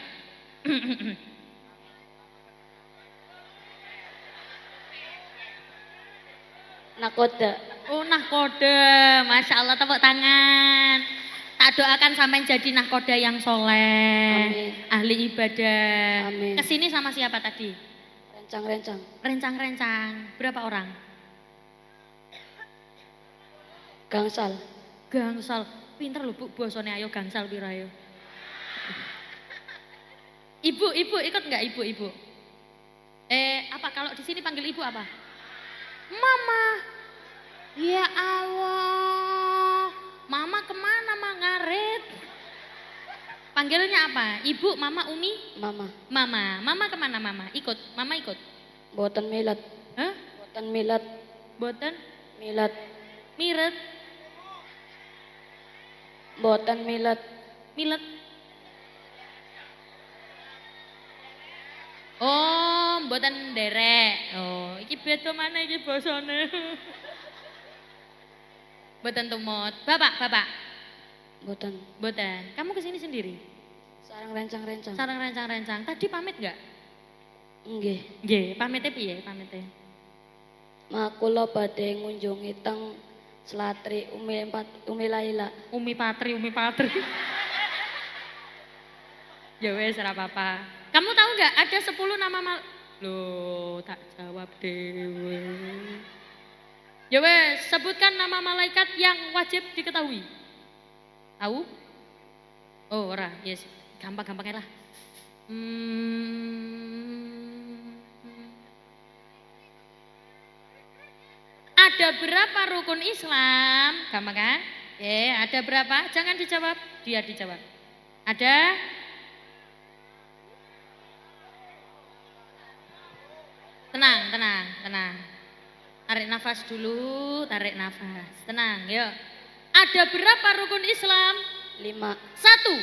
Nakoda. Oh, nahkoda. Masya Allah, tepuk tangan. Tak doakan sampai jadi nahkoda yang soleh. Amin. Ahli ibadah. Amin. Kesini sama siapa tadi? Rencang-rencang. Rencang-rencang. Berapa orang? Gangsal. Gangsal. Pinter lho Bu, bosone ayo gangsal piro ayo. Ibu ikut enggak ibu? Apa kalau di sini panggil ibu apa? Mama. Ya Allah. Mama kemana ngaret? Panggilnya apa? Ibu, mama, umi? Mama. Mama kemana mama? Ikut, mama ikut. Boten milad. Hah? Boten milad. Boten? Milad. Miret? Boten milad. Milet? Oh, boten derek. Oh, iki beda mana iki bosone? Boten tumut. Bapak. Boten. Boten. Kamu kesini sendiri? Sarang rencang-rencang. Sarang rencang-rencang. Tadi pamit enggak? Nggih. Pamitnya piye? Pamitnya. Makula badhe ngunjungi teng Selatri, Umi Laila. Umi Patri. Ya wes ora apa-apa. Kamu tahu nggak ada 10 nama Loh, tak jawab dewe. Ya wes, sebutkan nama malaikat yang wajib diketahui. Tahu? Oh, ora, yes. Gampang-gampangnya lah. Ada berapa rukun Islam? Gampang kan? Ada berapa? Jangan dijawab, biar dijawab. Ada? Tenang. Tarik nafas dulu, tarik nafas. Tenang, yuk. Ada berapa rukun Islam? 5. 1,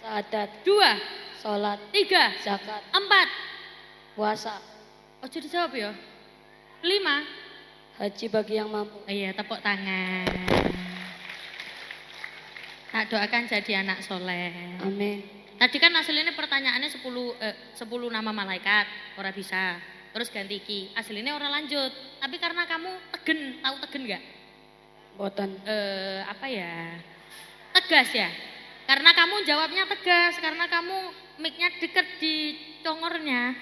Syahadat, 2, sholat, 3, zakat, 4. puasa, Ojo dijawab ya. 5. haji bagi yang mampu. Oh iya, tepuk tangan. Tak doakan jadi anak soleh. Amin. Tadi kan aslinya pertanyaannya 10 nama malaikat, ora bisa. Terus ganti iki. Aslinya ora lanjut. Tapi karena kamu tegen, tahu tegen enggak? Boten. Apa ya? Tegas ya. Karena kamu jawabnya tegas, karena kamu mic-nya deket di congornya.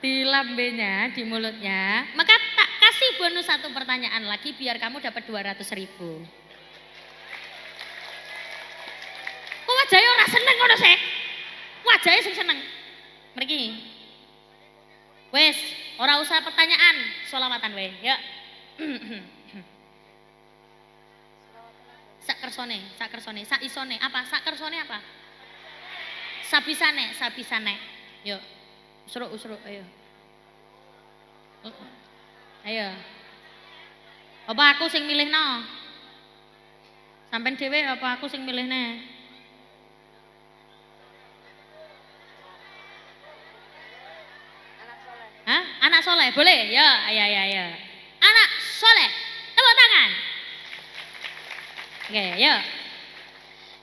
Di lambenya, di mulutnya. Maka tak kasih bonus 1 pertanyaan lagi biar kamu dapat 200.000. Kok wajahnya ora seneng ngono sih? Wajahnya sing seneng. Mriki. Wes, ora usah pertanyaan, sholawatan we, ya. Sak kersone, sak isone apa? Sak kersone apa? Sabisane. Yuk. Usruk, ayo. Ayo. Apa aku sing milihno? Sampeyan dhewe apa aku sing milihne? Hah? Anak soleh, boleh? Ya. Anak soleh, tepuk tangan. Oke, yuk.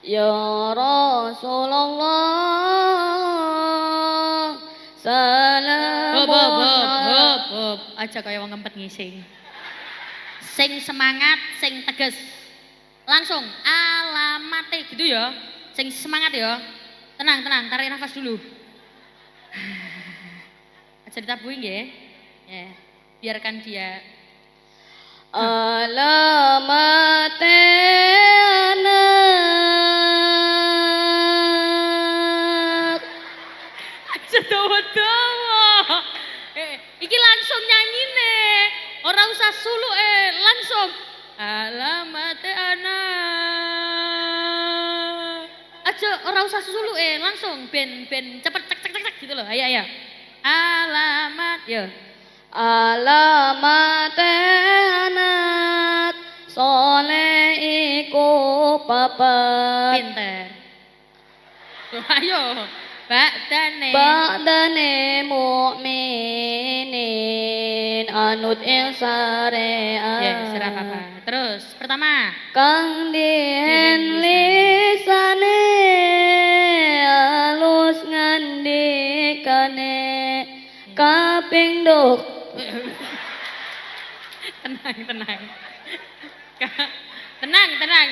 Ya Rasulullah, salam. Hop. Aja kaya wong ngempet ngising. Sing semangat, sing tegas. Langsung, alamate gitu ya. Sing semangat ya. Tenang, tarik nafas dulu. Cerita buing ya. Biarkan dia. Alamate anak. Aja dawa-dawa. Iki langsung nyanyine. Ora usah suluk langsung. Alamate anak. Aja ora usah suluk langsung ben cepet cek gitu loh. Ayo. Alamat ya. Alamat anak soleh iku papat. Pinter. Ayo. Ba'dane mukminin anut ing syariat. Ya, serah apa. Terus pertama. Kang dihen lisane alus ngandikane kaping dok. Tenang. Tenang.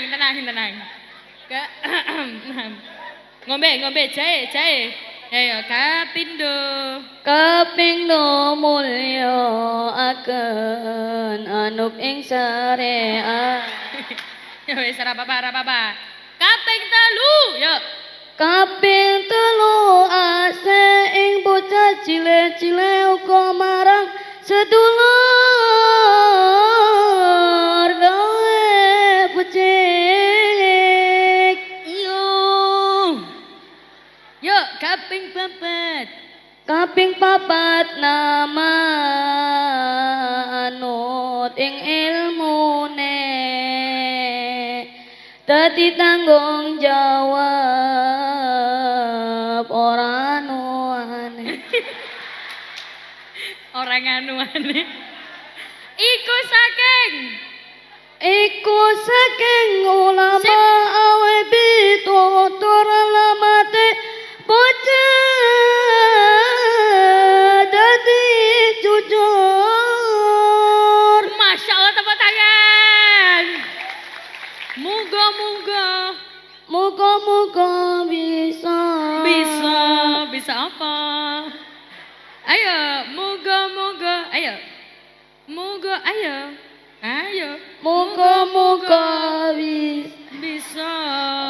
Ngombe jahe. Ayo kapindo. Kapingdo mulya akan anut ing syariat. Ya wis ora apa-apa. Kaping 3, yuk. Kaping 3 ase ing bocah cilik-cilik uga marang sedulur gawe becik. Yuk, kaping 4. Kaping 4 nama anut ing ilmune dadi tanggung jawab ora anuane. Orang anuane. Iku saking ulama awe pitutur alamate bocah dadi jujur. Ayo. Ayo. Muga-muga Bisa.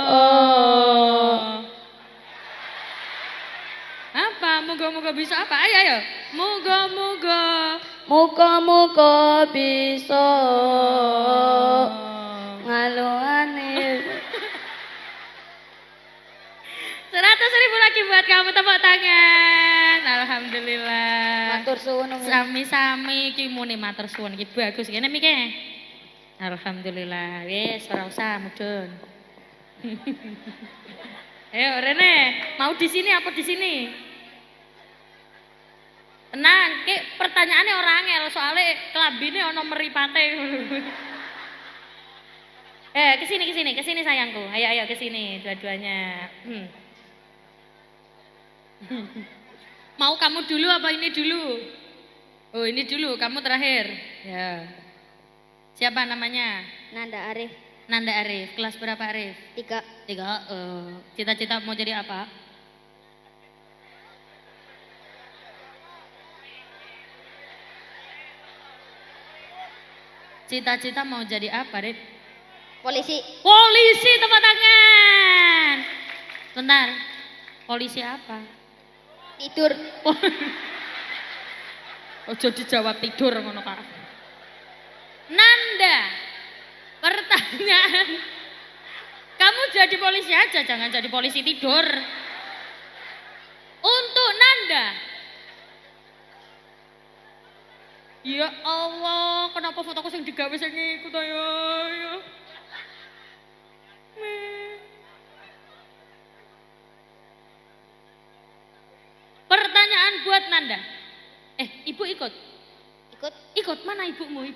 Oh. Apa? Moga-moga bisa apa? Ayo, ayo. Moga-moga. Muga-muga bisa ngaluane. 100.000 lagi buat kamu, tepuk tangan. Alhamdulillah. Matur suwun. Sami-sami iki muni matur suwun iki bagus kene miki. Alhamdulillah. Wis ora usah mudun. Ayo Rene, mau di sini apa di sini? Tenang, ki pertanyaannya orang angel soalnya kelambine ono meripate. Ke sini sayangku. Ayo ayo ke sini dua-duanya. Mau kamu dulu apa ini dulu? Oh, ini dulu, kamu terakhir. Ya. Siapa namanya? Nanda Arif Nanda Arif. Kelas berapa Arif? 3. 3. Cita-cita mau jadi apa? Cita-cita mau jadi apa, Rif? Polisi. Polisi, tepuk tangan. Bentar. Polisi apa? Tidur. Ojo dijawab tidur ngono Kak. Nanda. Pertanyaan. Kamu jadi polisi aja, jangan jadi polisi tidur. Untuk Nanda. Ya Allah, kenapa fotoku sing digawe sing iku ta ya? Pertanyaan buat Nanda. Ibu ikut. Ikut. Ikut mana ibumu?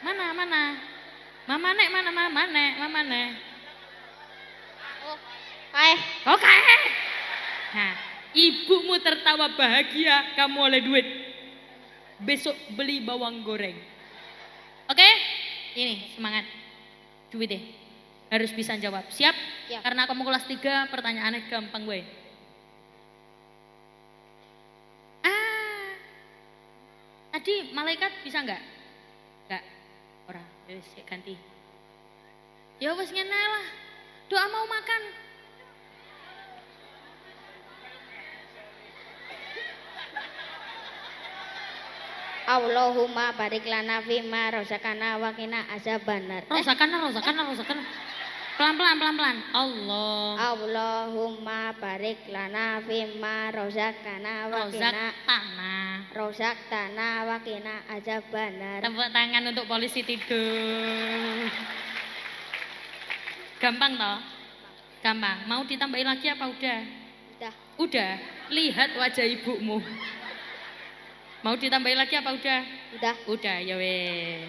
Mana? Mama nek mana mama nek? Oh. Kae. Oke. Nah, ibumu tertawa bahagia kamu oleh duit. Besok beli bawang goreng. Oke? Ini semangat. Duit deh. Harus bisa jawab. Siap? Siap. Karena kamu kelas 3 pertanyaannya gampang gue. Tadi malaikat bisa enggak? Enggak. Orang, wis ganti. Ya wis ngene lah. Doa mau makan. Allahumma barik lana fima rozakana wa qina azabannar. Rosakan. Pelan-pelan. Allahumma barik lana fima rozakana wa qina rozaktana wa qina azabannar. Tepuk tangan untuk polisi tidur. Gampang toh? Gampang. Mau ditambahin lagi apa udah? Udah. Lihat wajah ibumu. Mau ditambahin lagi apa udah? Udah, ya wes.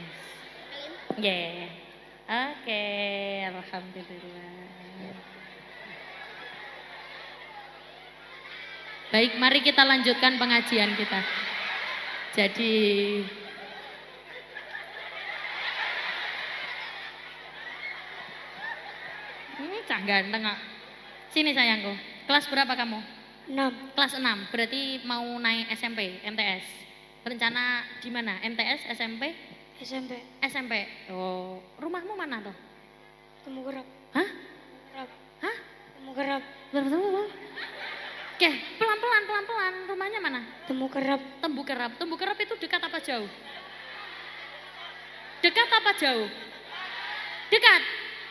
Nggih. Oke, alhamdulillah. Baik, mari kita lanjutkan pengajian kita. Jadi cah ganteng kok. Sini sayangku. Kelas berapa kamu? 6. Kelas 6. Berarti mau naik SMP, MTS. Rencana di mana? MTS, SMP? SMP. Oh, rumahmu mana tuh? Temugerap. Hah? Temugerap. Oke, pelan-pelan. Rumahnya mana? Temugerap. Tembukerap itu dekat apa jauh? Dekat apa jauh? Dekat.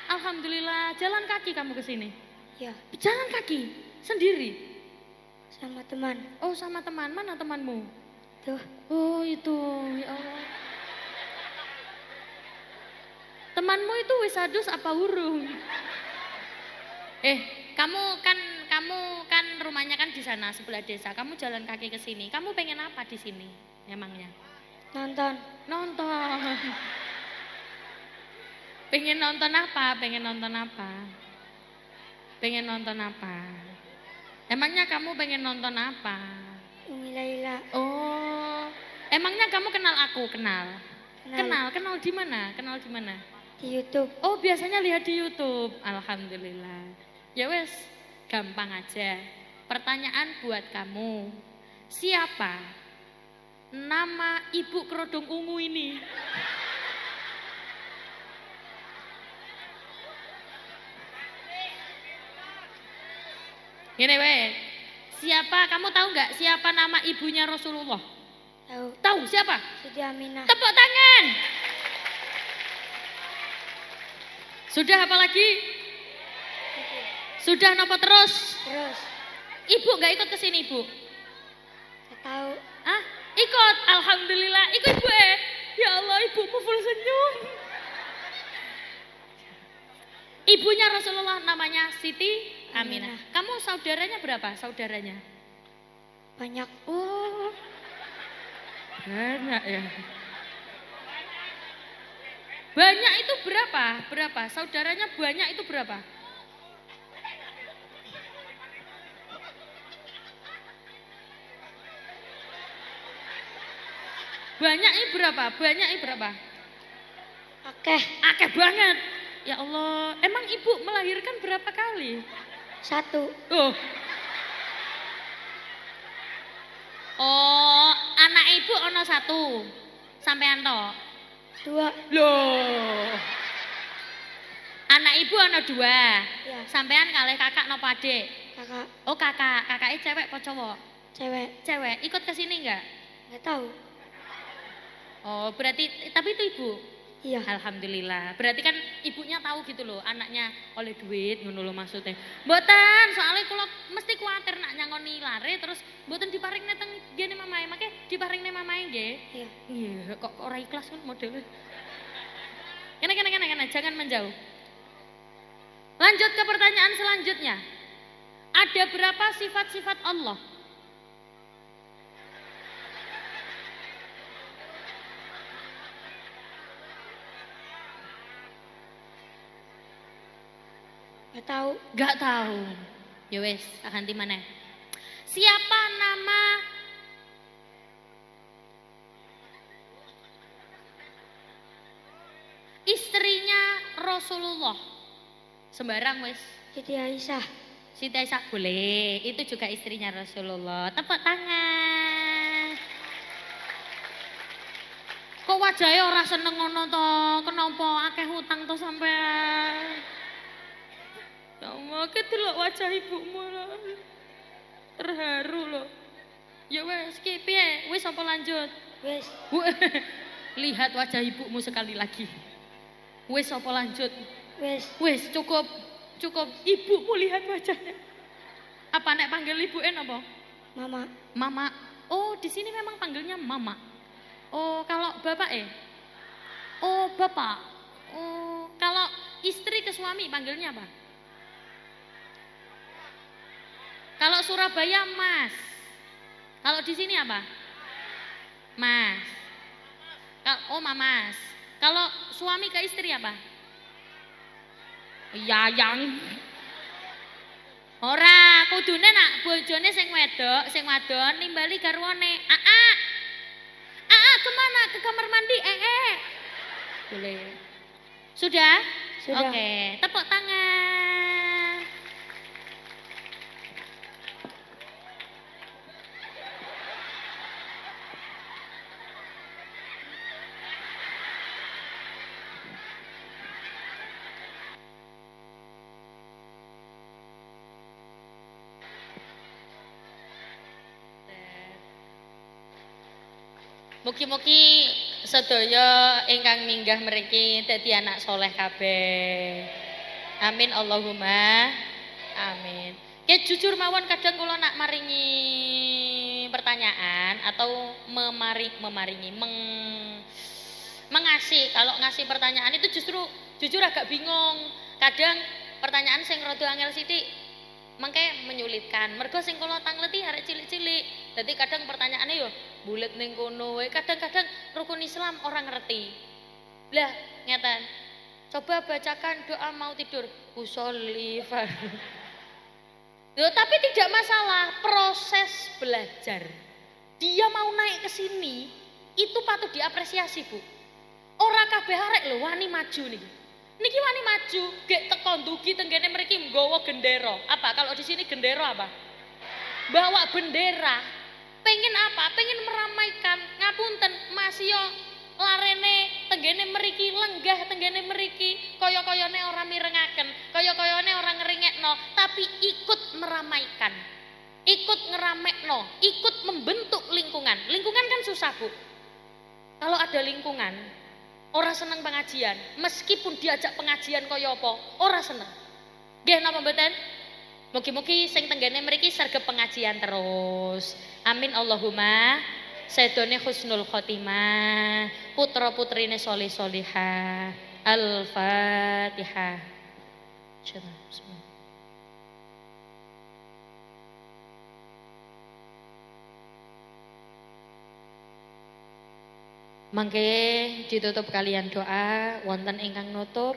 Alhamdulillah, jalan kaki kamu ke sini. Ya, Jalan kaki sendiri. sama teman. Oh, sama teman. Mana temanmu? Tuh, Oh, itu. Ya Allah. Temanmu itu wis adus apa urung? Kamu kan rumahnya kan di sana sebelah desa. Kamu jalan kaki ke sini. Kamu pengen apa di sini? Emangnya? nonton. Nonton. Pengen nonton apa? Emangnya kamu pengen nonton apa? Umi Laila. Oh, emangnya kamu kenal aku? Kenal di mana? Di YouTube. Oh, biasanya lihat di YouTube. Alhamdulillah. Ya wes, gampang aja. Pertanyaan buat kamu. Siapa nama ibu kerudung ungu ini? Gini weh, siapa, kamu tahu nggak siapa nama ibunya Rasulullah? Tahu. Tahu siapa? Siti Aminah. Tepuk tangan. Sudah apa lagi? Sudah nopo terus? Terus. Ibu nggak ikut ke sini ibu? Gak tahu. Ah, ikut. Alhamdulillah, ikut ibu Ya Allah, ibumu full senyum. Ibunya Rasulullah namanya Siti Aminah. Kamu saudaranya berapa? Saudaranya? Banyak. Oh, banyak ya. Banyak itu berapa? Berapa? Saudaranya banyak itu berapa? Banyak ini berapa? Banyak ini berapa? Oke. Akeh banget. Ya Allah, emang ibu melahirkan berapa kali? 1. Oh, anak ibu ono 1. Sampean tok. 2. Loh. Anak ibu ono 2. Ya. Sampean kalih kakak nopo adik? Kakak. Oh, kakak. Kakaknya cewek apa cowok? Cewek. Cewek. Ikut ke sini enggak? Gak tahu. Oh, berarti tapi itu ibu. Iya. Alhamdulillah. Berarti kan ibunya tahu gitu loh, anaknya oleh duit ngono lho maksudnya. Mboten, soalnya kalau mesti kuatir nak nyangoni lare terus mboten diparingne teng ngene mamae, make diparingne mamae nggih. Iya. Iya, kok ora ikhlas kan modelnya. Kene, jangan menjauh. Lanjut ke pertanyaan selanjutnya. Ada berapa sifat-sifat Allah? Gak tahu. Gak tahu. Ya wes, ganti mana? Siapa nama istrinya Rasulullah? Sembarang wes. Siti Aisyah. Siti Aisyah boleh. Itu juga istrinya Rasulullah. Tepuk tangan. Kok wajahnya ora seneng ngono to? Kenapa akeh hutang to sampean? Ya Allah, kedelok wajah ibumu lho. Terharu loh. Ya wes, ki piye? Wis apa lanjut? Wes. Lihat wajah ibumu sekali lagi. Wis apa lanjut? Wes. Wis cukup. Ibumu lihat wajahnya. Apa nek panggil ibuke napa? Mama. Mama. Oh, di sini memang panggilnya mama. Oh, kalau bapak Oh, bapak. Oh, kalau istri ke suami panggilnya apa? Kalau Surabaya Mas. Kalau di sini apa? Mas. Oh, Mamas. Kalau suami ke istri apa? Yayang. Ora, kudune nak bojone sing wedok, sing wadon nimbali garwane. Kemana? Ke kamar mandi. Boleh. Sudah? Sudah. Oke, tepuk tangan. Mugi-mugi sedaya ingkang minggah mriki dadi anak soleh kabeh. Amin Allahumma amin. Kayak jujur mawon kadang kula nak maringi pertanyaan atau mengasih. Kalau ngasih pertanyaan itu justru jujur agak bingung. Kadang pertanyaan sing rada angel sithik mengke menyulitkan. Mergo sing kula tangleti arek cilik-cilik. Dadi kadang pertanyaannya yo bulet ning kono wae. Kadang-kadang rukun Islam orang ngerti. Lah, ngeten. Coba bacakan doa mau tidur. Usolli Loh, tapi tidak masalah proses belajar. Dia mau naik ke sini itu patut diapresiasi, Bu. Ora kabeh arek lho wani maju niki. Niki wani maju, gek teko ndugi tenggene mriki nggawa gendera. Apa kalau di sini gendera apa? Bawa bendera. Pengen apa? Pengen meramaikan. Ngapun tenggene mriki lenggah, tenggene mriki kaya-kayane ora mirengaken, kaya-kayane ora ngeringekno, tapi ikut meramaikan, ikut ngeramekno, ikut membentuk lingkungan. Lingkungan kan susah, Bu. Kalau ada lingkungan ora seneng pengajian, meskipun diajak pengajian kaya apa, ora seneng. Nggih napa mboten? Mugi-mugi sing tenggene mriki sregep pengajian terus. Amin Allahumma. Sedone husnul khotimah, putra-putrine solih solihah. Al-Fatihah. Mangke ditutup kalian doa, wonten ingkang nutup,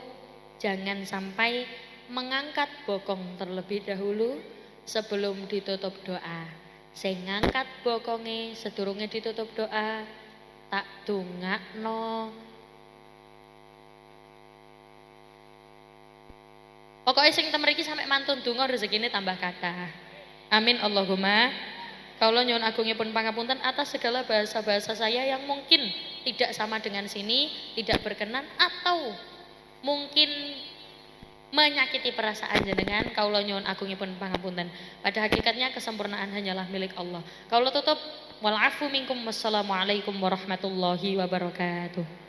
jangan sampai mengangkat bokong terlebih dahulu sebelum ditutup doa. Sing ngangkat bokonge sedurunge ditutup doa, tak dongakno. Pokoknya sing temeriki sampai mantun donga rezekine tambah kathah. Amin Allahumma. Kaula nyuwun agungipun pangapunten atas segala bahasa-bahasa saya yang mungkin tidak sama dengan sini, tidak berkenan atau mungkin menyakiti perasaan jenengan. Kaula nyuwun agungipun pangapunten. Pada hakikatnya kesempurnaan hanyalah milik Allah. Kaula tutup wal afu minkum wassalamualaikum warahmatullahi wabarakatuh.